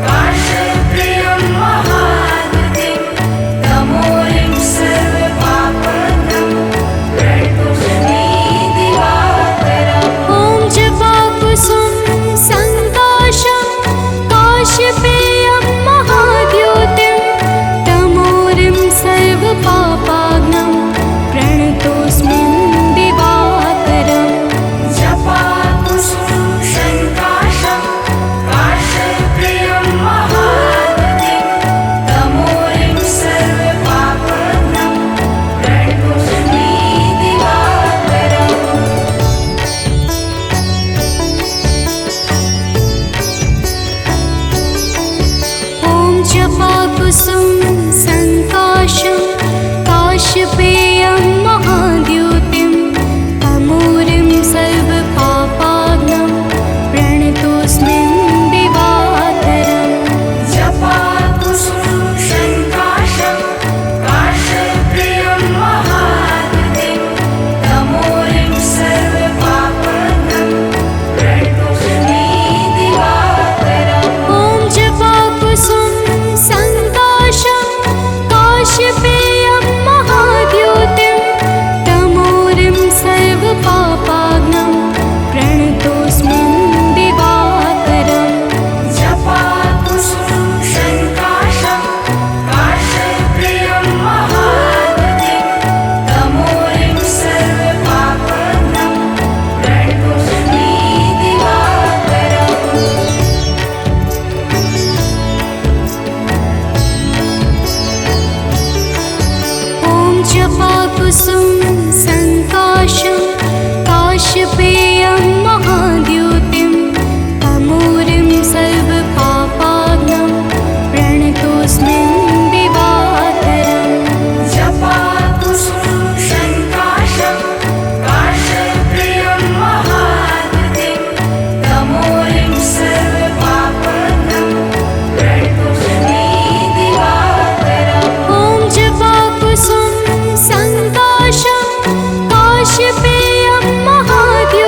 Speaker 3: काशपेयं महाद्युतिं तमूरिं सर्वपापाग्नं प्रणतोऽस्मि दिवाकरम्।
Speaker 2: ॐ जपाकुसुम संकाशं काशपेयं महाद्युतिं तमूरिं सर्वपापाग्नं प्रणतोऽस्मिन् दिवाकरम्
Speaker 3: जपाकुसुम संकाशं काशपेयं महाद्युतिं तमूरिं सर्वपापाग्नं प्रणतोऽस्मि दिवाकरम्।
Speaker 2: ॐ जपाकुसुम संकाशं काशपेयं महाद्युतिं तमूरिं सर्वपापाग्नं प्रणतोऽस्मिन् दिवाकरम्
Speaker 3: जपाकुसुम संकाशं काशपेयं महाद्युतिं तमूरिं सर्वपापाग्नं प्रणतोऽस्मि दिवाकरम्।
Speaker 2: ॐ जपाकुसुम संकाशं काशपेयं महाद्युतिं तमूरिं सर्वपापाग्नं प्रणतोऽस्मि दिवाकरम्।
Speaker 3: जपाकुसुम संकाशं काशपेयं महाद्युतिं तमूरिं सर्वपापाग्नं प्रणतोऽस्मि दिवाकरम्।
Speaker 2: जपाकुसुम संकाशं काशपेयं महाद्युतिं तमूरिं सर्वपापाग्नं प्रणतोऽस्मिन् दिवाकरम् ॐ जपाकुसुम संकाशं काशपेयं महाद्युतिं तमूरिं सर्वपापाग्नं प्रणतोऽस्मिन् दिवाकरम्
Speaker 3: जपाकुसुम संकाशं काशपेयं महाद्युतिं तमूरिं सर्वपापाग्नं प्रणतोऽस्मि दिवाकरम्।
Speaker 2: ॐ जपाकुसुम संकाशं काशपेयं महाद्युतिं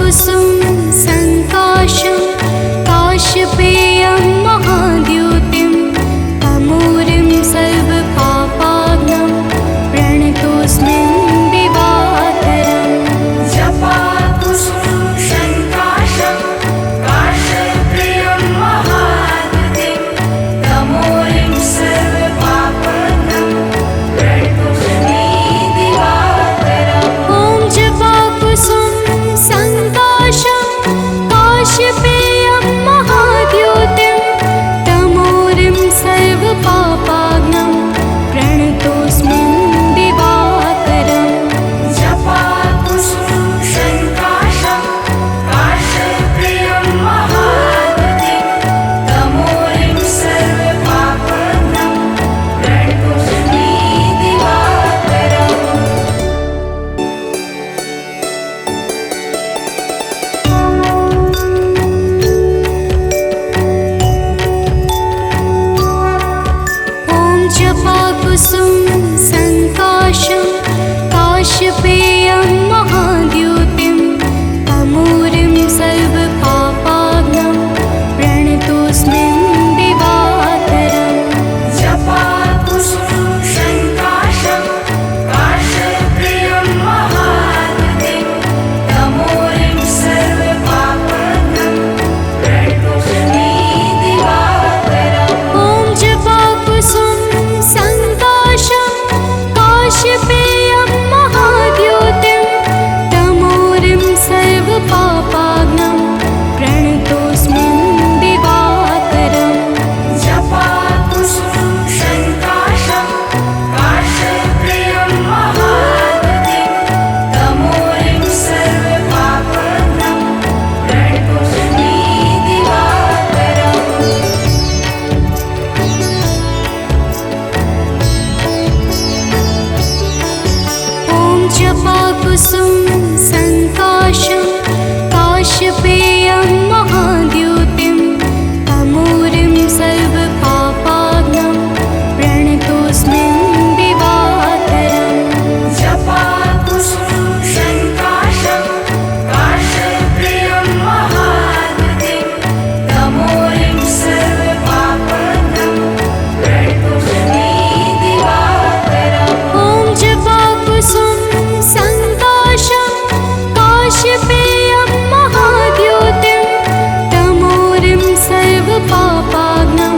Speaker 2: जपाकुसुम संकाशं काश्यपेयं महाद्युतिं तमूरिं सर्वपापाग्नं प्रणतोऽस्मिन् दिवाकरम्
Speaker 3: जपाकुसुम संकाशं काश्यपेयं महाद्युतिं तमूरिं सर्वपापाग्नं प्रणतोऽस्मि दिवाकरम्।
Speaker 2: ॐ जपाकुसुम संकाशं काश्यपेयं महाद्युतिं तमूरिं सर्वपापाग्नं प्रणतोऽस्मिन् दिवाकरम्
Speaker 3: जपाकुसुम संकाशं काश्यपेयं महाद्युतिं तमूरिं सर्वपापाग्नं प्रणतोऽस्मि दिवाकरम्।
Speaker 2: ॐ जपाकुसुम संकाशं काश्यपेयं महाद्युतिं तमूरिं सर्वपापाग्नं प्रणतोऽस्मिन् दिवाकरम्
Speaker 3: जपाकुसुम संकाशं काश्यपेयं महाद्युतिं तमूरिं सर्वपापाग्नं प्रणतोऽस्मि दिवाकरम्।
Speaker 2: ॐ जपाकुसुम संकाशं काश्यपेयं महाद्युतिं तमूरिं सर्वपापाग्नं प्रणतोऽस्मिन् दिवाकरम्
Speaker 3: जपाकुसुम संकाशं काश्यपेयं महाद्युतिं तमूरिं सर्वपापाग्नं प्रणतोऽस्मि दिवाकरम्।
Speaker 2: ॐ जपाकुसुम संकाशं काश्यपेयं महाद्युतिं तमूरिं सर्वपापाग्नं प्रणतोऽस्मिन् दिवाकरम्
Speaker 3: जपाकुसुम संकाशं काश्यपेयं महाद्युतिं तमूरिं सर्वपापाग्नं प्रणतोऽस्मि दिवाकरम्।
Speaker 2: ॐ जपाकुसुम संकाशं काश्यपेयं महाद्युतिं तमूरिं सर्वपापाग्नं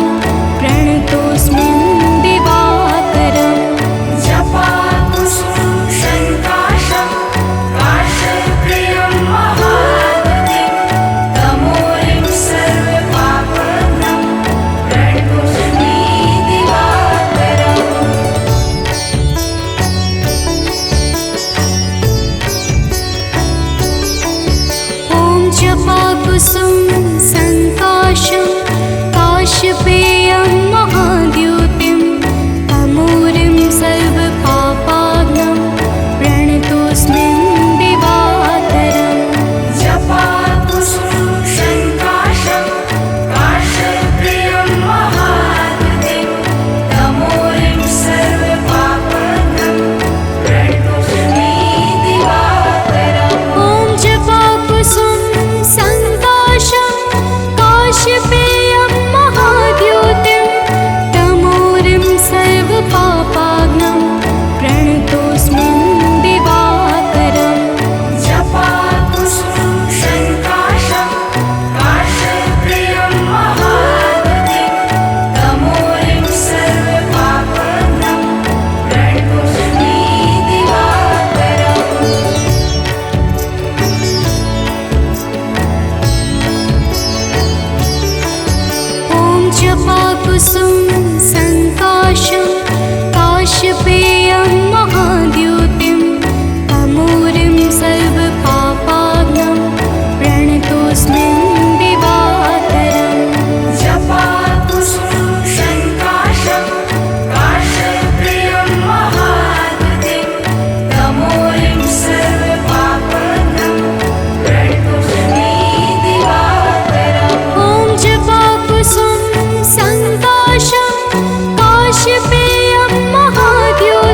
Speaker 2: प्रणतोऽस्मिन् दिवाकरम्
Speaker 3: जपाकुसुम संकाशं काश्यपेयं महाद्युतिं तमूरिं सर्वपापाग्नं प्रणतोऽस्मि दिवाकरम्।
Speaker 2: ॐ जपाकुसुम संकाशं काश्यपेयं महाद्युतिं तमूरिं सर्वपापाग्नं प्रणतोऽस्मिन् दिवाकरम्
Speaker 3: जपाकुसुम संकाशं काश्यपेयं महाद्युतिं तमूरिं सर्वपापाग्नं प्रणतोऽस्मि दिवाकरम्।
Speaker 2: ॐ जपाकुसुम संकाशं काश्यपेयं महाद्युतिं तमूरिं सर्वपापाग्नं प्रणतोऽस्मिन् दिवाकरम्
Speaker 3: जपाकुसुम संकाशं काश्यपेयं महाद्युतिं तमूरिं सर्वपापाग्नं प्रणतोऽस्मि दिवाकरम्।
Speaker 2: ॐ जपाकुसुम संकाशं काश्यपेयं महाद्युतिं तमूरिं सर्वपापाग्नं प्रणतोऽस्मिन् दिवाकरम्
Speaker 3: जपाकुसुम संकाशं काश्यपेयं महाद्युतिं तमूरिं सर्वपापाग्नं प्रणतोऽस्मि दिवाकरम्।
Speaker 2: ॐ जपाकुसुम संकाशं काश्यपेयं महाद्युतिं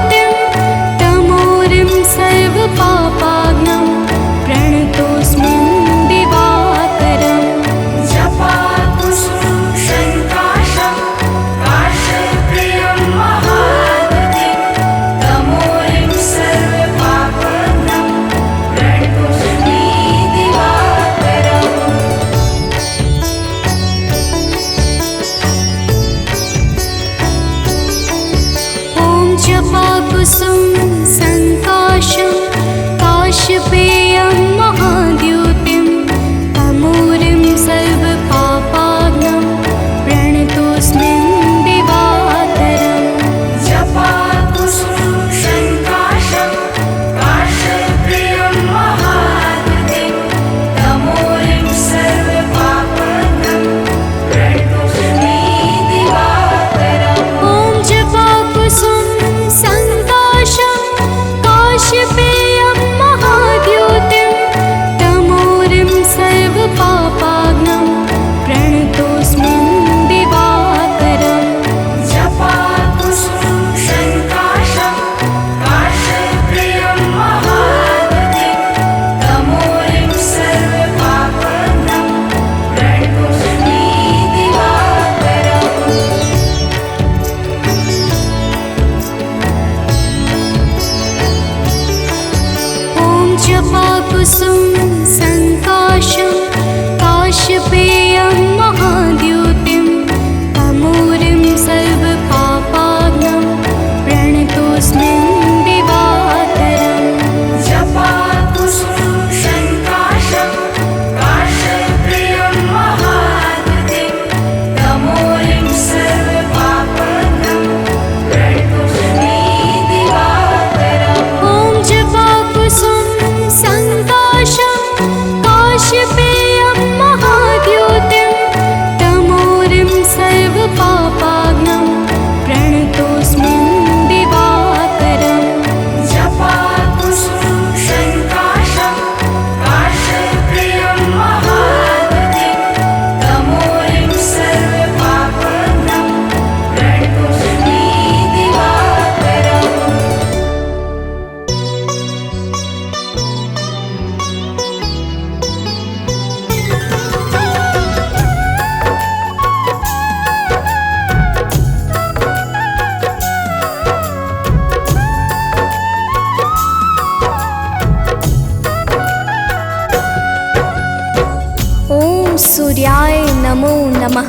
Speaker 2: ओम सूर्याय नमो नमः।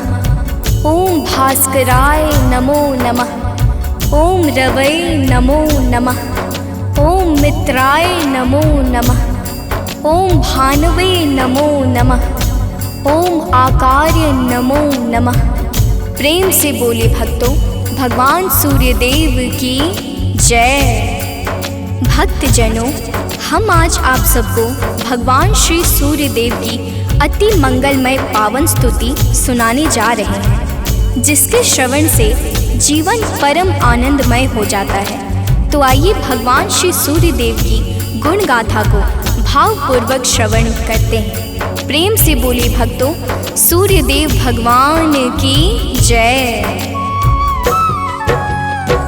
Speaker 2: ओम भास्कराय नमो नमः। ओम रवै नमो नमः। ओम मित्राय नमो नमः। ओम भानवे नमो नमः। ओम आकार्य नमो नमः। प्रेम से बोले भक्तों, भगवान सूर्यदेव की जय। भक्तजनों, हम आज आप सबको भगवान श्री सूर्यदेव की अति मंगलमय पावन स्तुति सुनाने जा रहे हैं, जिसके श्रवण से जीवन परम आनंदमय हो जाता है। तो आइए भगवान श्री सूर्यदेव की गुण गाथा को भावपूर्वक श्रवण करते हैं। प्रेम से बोले भक्तों, सूर्यदेव भगवान की जय।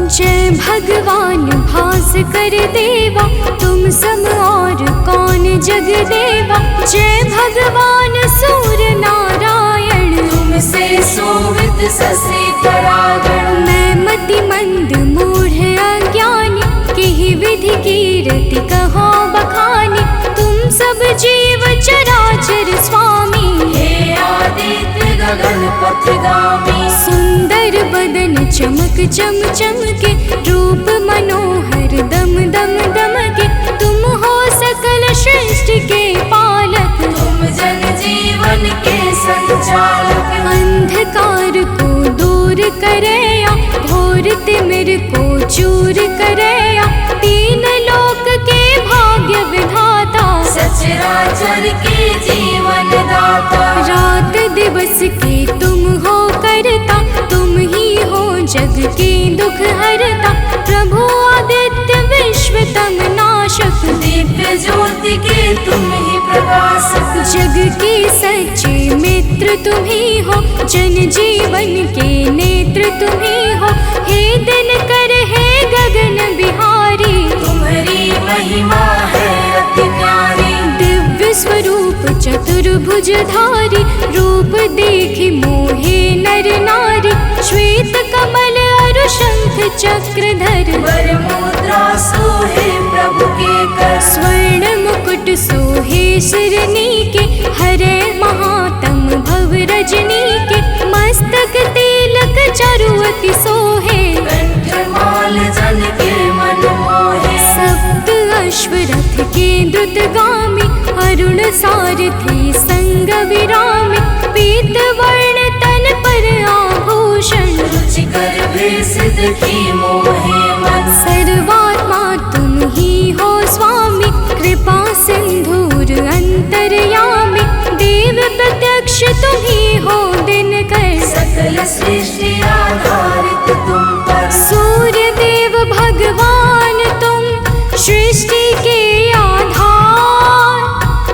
Speaker 2: जय भगवान भास्कर देवा, तुम सम और कौन जग देवा। जय भगवान सूर्य नारायण,
Speaker 3: तुमसे सोवित ससे परागण।
Speaker 2: मैं मति मंद मूढ़ अज्ञानी, किहि विधि कीरति कहो बखानी। तुम सब जीव चराचर स्वामी,
Speaker 3: हे आदित्य गगन पथगामी।
Speaker 2: सुंदर बदन चमक चम चमके, रूप मनोहर दम दम दमके। तुम हो सकल सृष्टि के पालक,
Speaker 3: तुम जन जीवन के संचालक।
Speaker 2: अंधकार को दूर करया, घोर तिमिर को चूर करया। तीन लोक के भाग्य विधाता,
Speaker 3: सचराचर के जीवन दाता।
Speaker 2: रात दिवस के तुम हो करता, तुम ही हो जग के दुख हरता। प्रभु आदित्य विश्वतम नाशक,
Speaker 3: दिव्य ज्योति के तुम ही प्रकाशक।
Speaker 2: जग के सच्चे मित्र तुम ही हो, जन जीवन के नेत्र तुम ही हो। हे दिनकर हे गगन बिहारी,
Speaker 3: तुम्हारी महिमा है अति न्यारी।
Speaker 2: दिव्य स्वरूप चतुर्भुजधारी, रूप देखि मोहे नर नारी। श्वेत कमल अरु शंख चक्रधर,
Speaker 3: वर मुद्रा सोहे प्रभु के कर।
Speaker 2: स्वर्ण मुकुट सोहे शिरनी के, हरे महातम भव रजनी के। मस्तक तिलक चारुअति सोहे,
Speaker 3: कंठमाल जन के मन मोहे।
Speaker 2: सप्त अश्वरथ के द्रुतगामी, अरुण सारथी संग विरामी। पीत वर्ण तन पर आभूषण,
Speaker 3: रुचिकर भेष देखी मोहे मन।
Speaker 2: सर्वात्मा तुम ही हो स्वामी, कृपा सिंधुर अंतर्यामी। देव प्रत्यक्ष तुम ही हो दिनकर,
Speaker 3: सकल सृष्टि आधारित तुम पर।
Speaker 2: सूर्य देव भगवान तुम सृष्टि के आधार।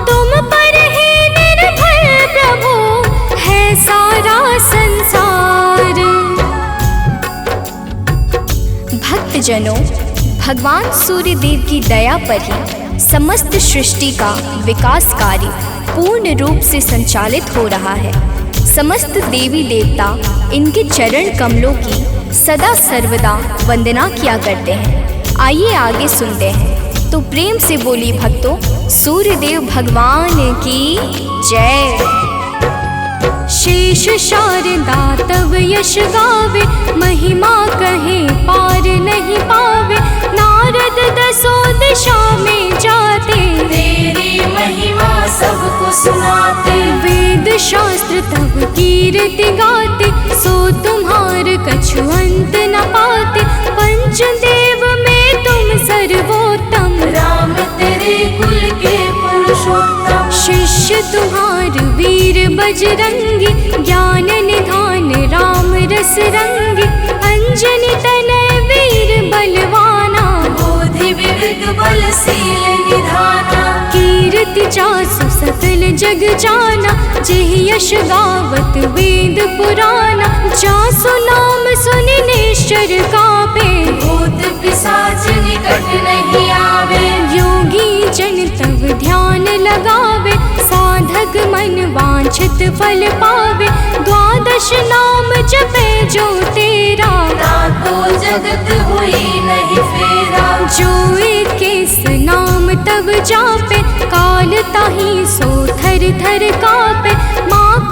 Speaker 2: तुम पर ही निर्भर प्रभु है सारा संसार। भक्तजनों, भगवान सूर्यदेव की दया पर ही समस्त सृष्टि का विकास कार्य पूर्ण रूप से संचालित हो रहा है। समस्त देवी देवता इनके चरण कमलों की सदा सर्वदा वंदना किया करते हैं। आइए आगे सुनते हैं। तो प्रेम से बोली भक्तों, सूर्यदेव भगवान की जय। शेष शारदा तव यश गावे, महिमा कहे पार नहीं पावे। नारद दसों दिशा में जाते,
Speaker 3: तेरी महिमा सबको सुनाते।
Speaker 2: वेद शास्त्र तब कीर्ति गाते, सो तुम्हार कछु अंत न पाते। पंचदेव में तुम सर्वोत्तम,
Speaker 3: राम तेरे कुल के पुरुषोत्तम।
Speaker 2: शिष्य तुम्हार वीर बजरंगी, ज्ञान निधान राम रस रंगी। अंजनी तनय वीर बलवाना,
Speaker 3: बोधि विवेक बलशील निधाना।
Speaker 2: कीर्ति जासु सकल जग जाना, जेह यश गावत वेद पुराना। जासु नाम सुनि निश्चर कापे,
Speaker 3: भूत पिशाच निकट नहीं आवे।
Speaker 2: योगी जन तब ध्यान लगावे, साधक मन वांछित फल पावे। द्वादश नाम जपे जो तेरा,
Speaker 3: ताको जगत हुई नहीं फेरा।
Speaker 2: जो इक्कीस नाम तब जापे, काल ताही सो थर थर कापे। माँ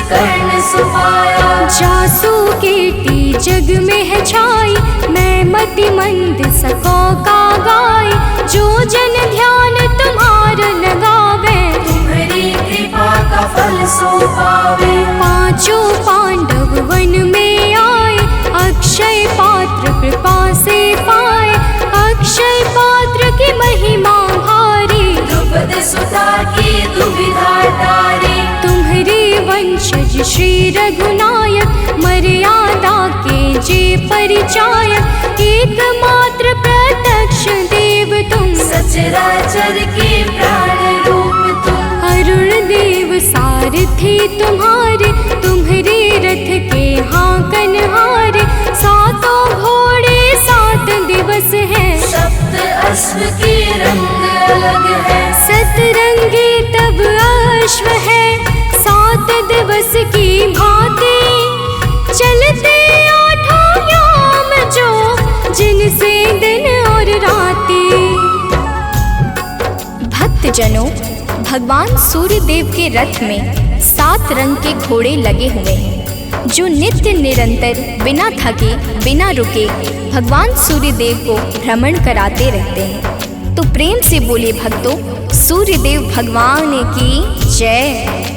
Speaker 3: कर्ण सुपाया।
Speaker 2: जासू केटी जग में है छाई, मैं मति मंद सको का गाय। जो जन ध्यान तुम्हारा लगावे,
Speaker 3: तुम्हारी कृपा का फल सो पावे।
Speaker 2: पांचों पांडव वन में आए, अक्षय पात्र कृपा से पाए। अक्षय पात्र की महिमा भारी,
Speaker 3: द्रुपद सुता की दुविधा टारी।
Speaker 2: तुम्हारे वंशज श्री रघुनायक, मर्यादा के जे परिचायक। एकमात्र प्रत्यक्ष देव तुम,
Speaker 3: सचराचर के प्राण रूप तुम।
Speaker 2: अरुण देव सारथी तुम्हारे, तुम्हारे रथ के हाकन हारे। सातों घोड़े 7 दिवस हैं,
Speaker 3: सप्त अश्व के रंग अलग है।
Speaker 2: सतरंगी तब अश्व है, 7 दिवस की भांति। चलते 8 याम जो, जिनसे दिन और राती। भक्तजनों, भगवान सूर्य देव के रथ में 7 रंग के घोड़े लगे हुए हैं, जो नित्य निरंतर बिना थके बिना रुके भगवान सूर्य देव को भ्रमण कराते रहते हैं। तो प्रेम से बोले भक्तों, सूर्य देव भगवान की जय।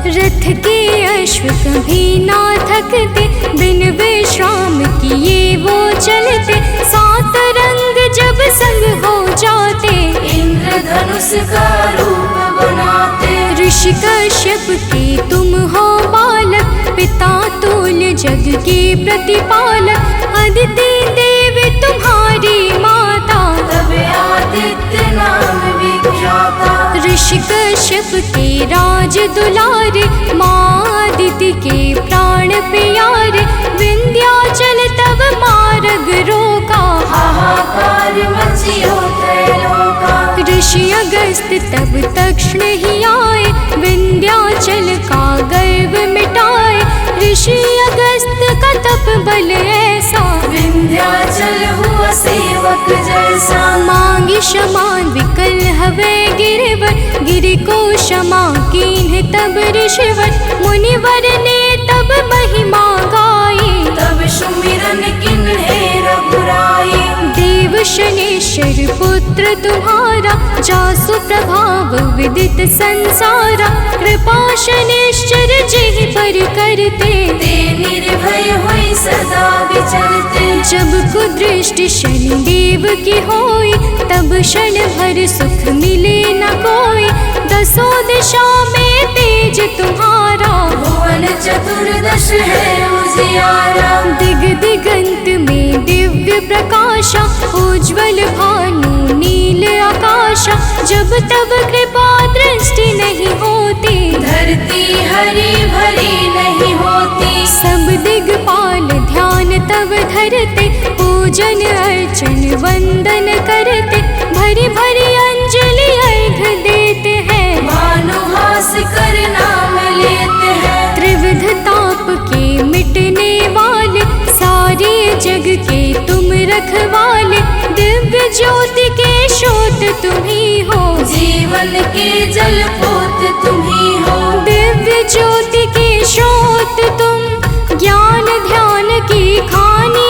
Speaker 2: रथ के अश्व कभी ना थकते, बिन विश्राम किए वो चलते। 7 रंग जब संग हो जाते,
Speaker 3: इंद्रधनुष का रूप बनाते।
Speaker 2: ऋषि कश्यप के तुम हो बालक, पिता तुल्य जग के प्रतिपालक। अदिति देवी तुम्हारी माता,
Speaker 3: तब आदित्य नाम विख्याता।
Speaker 2: ऋषि कश्यप के राज दुलारे, माँ अदिति के प्राण प्यारे। विंध्याचल तब मार्ग रोका,
Speaker 3: हाहाकार मचियो त्रैलोका।
Speaker 2: ऋषि अगस्त तब तक्षण ही आए, विंध्याचल का गर्व मिटाए। ऋषि अगस्त का तप बल ऐसा,
Speaker 3: विंध्याचल हुआ सेवक जैसा।
Speaker 2: मांगी क्षमा विकल हवे गिरवर, गिरि को क्षमा कीन्ह तब ऋषिवर। मुनिवर ने तब महिमा गाई,
Speaker 3: तब सुमिरन किन्हे रघुराई।
Speaker 2: देव शनेश्वर पुत्र तुम्हारा, जासु प्रभाव विदित संसारा। कृपा शनेश्वर जिहि पर करते,
Speaker 3: ते निर्भय हुई सदा विचरते।
Speaker 2: जब कुदृष्टि शनि देव की होई, तब क्षण भर सुख मिले न कोई। 10 दिशा में तेज तुम्हारा,
Speaker 3: भुवन चतुर्दश है उजियारा।
Speaker 2: दिग दिगंत में दिव्य प्रकाशा, उज्ज्वल भानु नील आकाशा। जब तब कृपा दृष्टि नहीं होती,
Speaker 3: धरती हरी भरी नहीं होती।
Speaker 2: सब दिगपाल ध्यान तब धरते, पूजन अर्चन वंदन करते। भरी भरी अंजलि अर्घ देते हैं,
Speaker 3: भानुहास कर नाम लेते हैं।
Speaker 2: त्रिविध ताप के मिटने वाले, सारे जग के तुम रखवाले। दिव्य ज्योति के स्रोत तुम ही हो,
Speaker 3: जीवन के जल पोत तुम ही हो।
Speaker 2: दिव्य ज्योति के स्रोत तुम, ज्ञान ध्यान की खानी।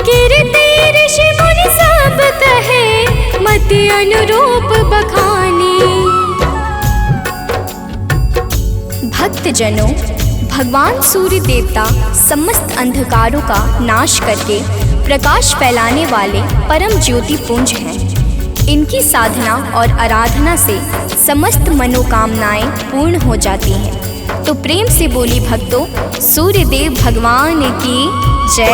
Speaker 2: कीर्ति ऋषि मुनि सब कहे, मति अनुरूप बखानी। भक्तजनों, भगवान सूर्य देवता समस्त अंधकारों का नाश करके प्रकाश फैलाने वाले परम ज्योति पुंज हैं। इनकी साधना और आराधना से समस्त मनोकामनाएं पूर्ण हो जाती हैं। तो प्रेम से बोली भक्तों, सूर्य देव भगवान की जय।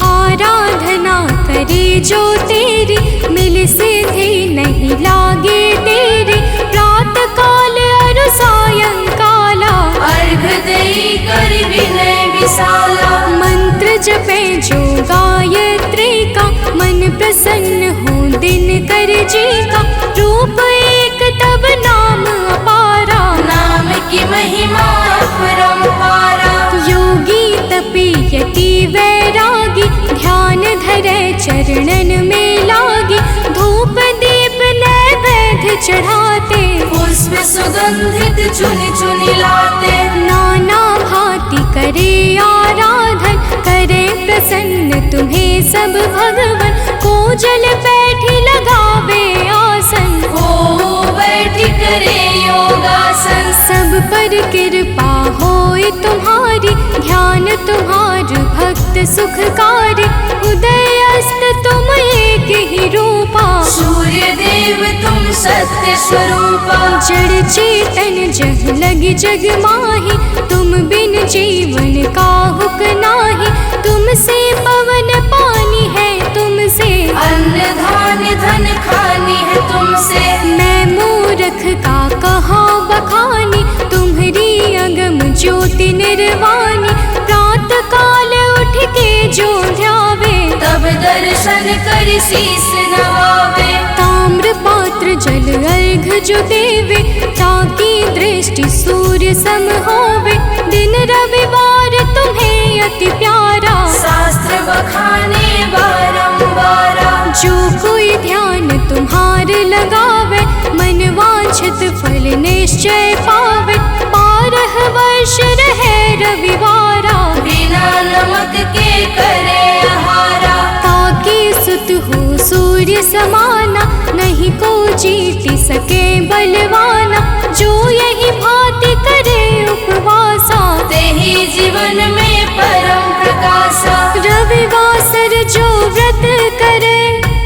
Speaker 2: आराधना करे जो तेरी, मिल सिद्धि नहीं लागे तेरी। प्रात काल अरु सायंकाला,
Speaker 3: अर्घ देई कर विनय विशाला।
Speaker 2: मंत्र जपे जो गायत्री का, मन प्रसन्न हो दिन कर जी का। रूप एक तब नाम अपारा,
Speaker 3: नाम की महिमा अपरंपारा।
Speaker 2: योगी तपी यति वैरागी, ध्यान धरे चरणन में लागी। धूप दीप नैवेद्य चढ़ाते,
Speaker 3: पुष्प सुगंधित चुनी चुनी लाते।
Speaker 2: नाना भांति करे आराधन, करे प्रसन्न तुम्हें सब भगवन। को जल बैठी लगावे आसन,
Speaker 3: हो बैठी करे योगासन।
Speaker 2: सब पर कृपा होए तुम्हारी, ध्यान तुम्हार भक्त सुखकारी। उदय अस्त तुम एक ही रूपा,
Speaker 3: सूर्य देव तुम सत्य स्वरूपा।
Speaker 2: जड़ चेतन जग लगी जग माही, तुम बिन जीवन काहुक नाही। तुमसे पवन पानी है, तुमसे
Speaker 3: अन्न धान्य धन खानी है तुमसे।
Speaker 2: मैं मूर्ख का कहा बखानी, तुम्हारी अगम ज्योति निर्वाणी। प्रात काल उठ के जो ध्यावे,
Speaker 3: तब दर्शन कर शीस नवावे।
Speaker 2: ताम्र पात्र जल अर्घ जो देवे, ताकि दृष्टि सूर्य सम होवे। दिन रविवार तुम्हें अति प्यारा,
Speaker 3: शास्त्र बखाने बारंबारा।
Speaker 2: जो कोई ध्यान तुम्हार लगावे, मन वांछित फल निश्चय पावे। 12 वर्ष रहे रविवारा,
Speaker 3: बिना नमक के करे आहारा।
Speaker 2: ताकि सुत हो सूर्य समाना, नहीं को जीत सके बलवाना। जो यही भांति करे उपवासा,
Speaker 3: तेहि जीवन में परम प्रकाशा।
Speaker 2: रविवासर जो व्रत करे,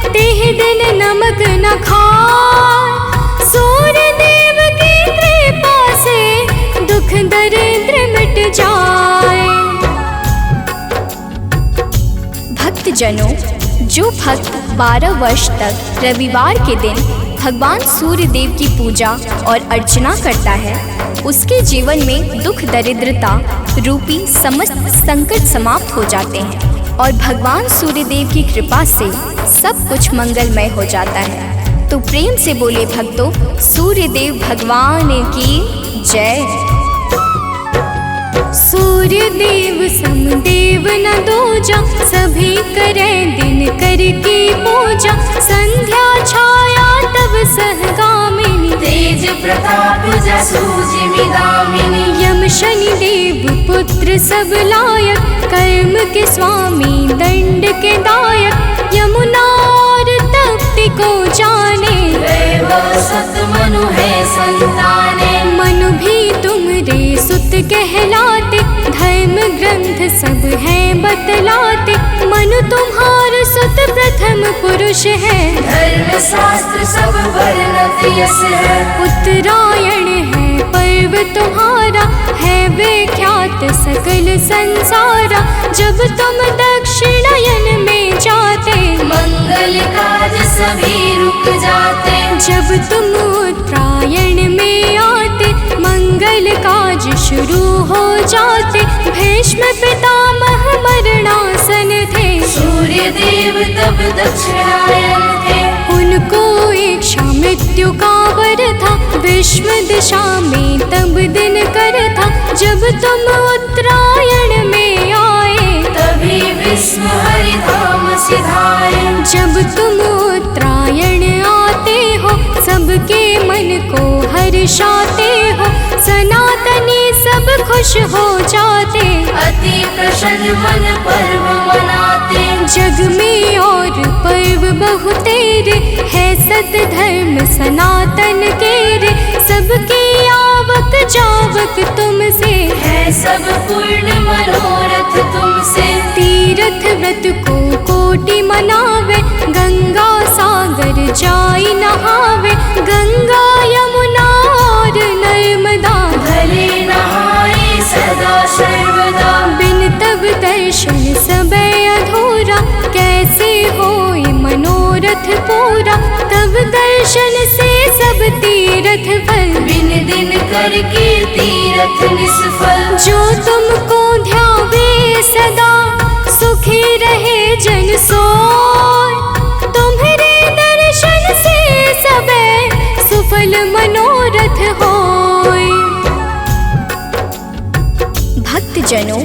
Speaker 2: तेह दिन नमक न खाए। सूर्य देव की कृपा से दुख दरिद्र मिट जाए। भक्तजनों, जो भक्त 12 वर्ष तक रविवार के दिन भगवान सूर्य देव की पूजा और अर्चना करता है, उसके जीवन में दुख दरिद्रता रूपी समस्त संकट समाप्त हो जाते हैं और भगवान सूर्य देव की कृपा से सब कुछ मंगलमय हो जाता है। तो प्रेम से बोले भक्तों, सूर्य देव भगवान की जय। सूर्य देव समदेव न दूजा, सभी करे दिन करके पूजा। संध्या छाया तब सहगामिनी,
Speaker 3: तेज प्रताप जसु जिमिदामिनी।
Speaker 2: यम शनि देव पुत्र सब लायक, कर्म के स्वामी दंड के दायक। यमुना और तप्ति को जाने,
Speaker 3: वैभव सत मनु है संताने।
Speaker 2: मनु भी तुमरे सुत कहलाते, धर्म ग्रंथ सब हैं बतलाते। मनु तुम्हार सुत प्रथम पुरुष है,
Speaker 3: धर्म शास्त्र सब वर्णत यस है।
Speaker 2: उत्तरायण है पर्व तुम्हारा, है विख्यात सकल संसारा। जब तुम दक्षिणायन में जाते,
Speaker 3: मंगल काज सभी रुक जाते।
Speaker 2: जब तुम उत्तरायण में आते, मंगल काज शुरू हो जाते। भीष्म पितामह मरणासन थे,
Speaker 3: सूर्य देव तब दक्षिणायन थे।
Speaker 2: उनको इच्छा मृत्यु का वर था, विश्व दिशा में तब दिन कर था। जब तुम उत्तरायण में आए,
Speaker 3: तभी विश्व हरिधाम सिधाए।
Speaker 2: जब तुम उत्तरायण आते हो, सबके मन को हर्षाते हो। सनातनी सब खुश हो जाते,
Speaker 3: अति प्रसन्न मन पर्व मनाते।
Speaker 2: जग में और पर्व बहुतेरे, है सत धर्म सनातन के रे। सबकी आवक जावक तुमसे,
Speaker 3: है सब पूर्ण मनोरथ तुमसे।
Speaker 2: तीर्थ व्रत को कोटि मनावे, गंगा सागर जाई नहावे। गंगा यमुना और नर्मदा,
Speaker 3: भले नहाए सदा सर्वदा।
Speaker 2: बिन तब दर्शन सबे अधूरा, कैसे होए मनोरथ पूरा। तब दर्शन से सब तीर्थ फल,
Speaker 3: बिन दिन करके तीरथ निष्फल।
Speaker 2: जो तुमको ध्यावे सदा, सुखी रहे जन सोय। तुम्हारे दर्शन से सबे सुफल मनोरथ होय। भक्तजनों,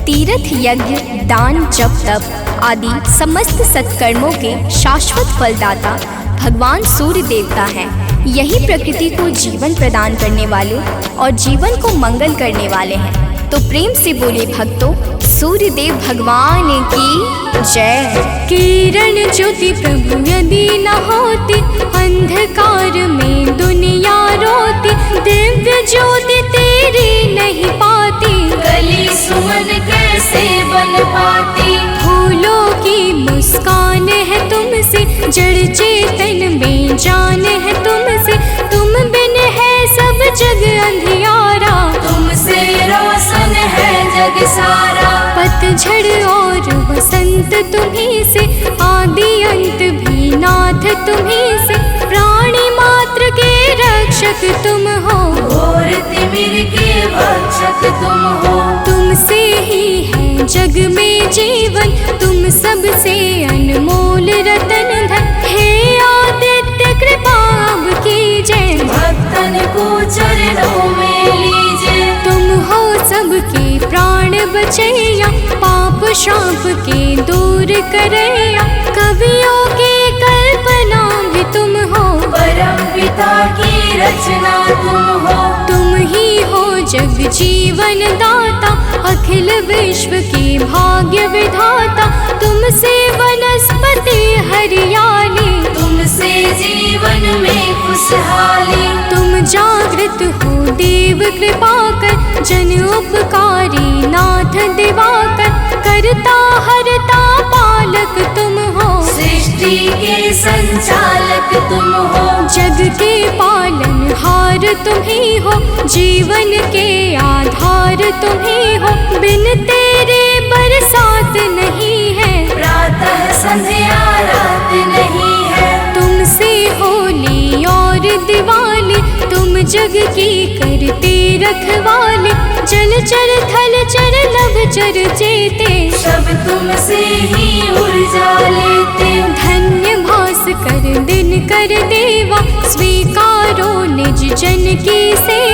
Speaker 2: तीर्थ यज्ञ दान जप तप आदि समस्त सत्कर्मों के शाश्वत फलदाता भगवान सूर्य देवता हैं। यही प्रकृति को जीवन प्रदान करने वाले और जीवन को मंगल करने वाले हैं। तो प्रेम से बोले भक्तों, सूर्य देव भगवान की जय।
Speaker 1: किरण ज्योति प्रभु यदि न होती, अंधकार में दुनिया रोती। दिव्य ज्योति तेरी नहीं पाती,
Speaker 3: गली सुमन कैसे बन पाती।
Speaker 1: फूलों की मुस्कान है तुमसे, जड़ चेतन में जान है तुमसे। तुम बिन है सब जग अंधियारा,
Speaker 3: तुमसे रोशन है जग सारा।
Speaker 1: पतझड़ और बसंत तुम्ही से, आदि अंत भी नाथ तुम्ही से। प्राणी मात्र के रक्षक तुम हो,
Speaker 3: घोर तिमिर के भक्षक तुम हो।
Speaker 1: तुमसे ही है जग में जीवन, तुम सबसे अनमोल रतन धन। हे आदित्य कृपा अब कीजिए,
Speaker 3: भक्तन को चरणों में लीजिए।
Speaker 1: तुम हो सबके प्राण बचैया, पाप शाप के दूर करैया। कवियों की कल्पना भी तुम हो,
Speaker 3: परम पिता की रचना तुम हो।
Speaker 1: तुम ही हो जग जीवन दाता, अखिल विश्व की भाग्य विधाता। तुमसे वनस्पति हरियाली,
Speaker 3: तुमसे जीवन में खुशहाली।
Speaker 1: तुम जागृत हो देव कृपा कर, जन उपकारी नाथ दिवाकर। करता हरता पालक तुम हो,
Speaker 3: सृष्टि के संचालक तुम हो।
Speaker 1: जग के पालन हार तुम ही हो, जीवन के आधार तुम ही हो। बिन तेरे बरसात नहीं है,
Speaker 3: प्रातः संध्या रात नहीं है।
Speaker 1: तुमसे होली और दिवाली, तुम जग की करते रखवाले। जल चर थल चर नभ चर चेते,
Speaker 3: सब तुमसे ही ऊर्जा लेते।
Speaker 1: धन्य भास कर दिन कर देवा, स्वीकारो निज जन की सेवा।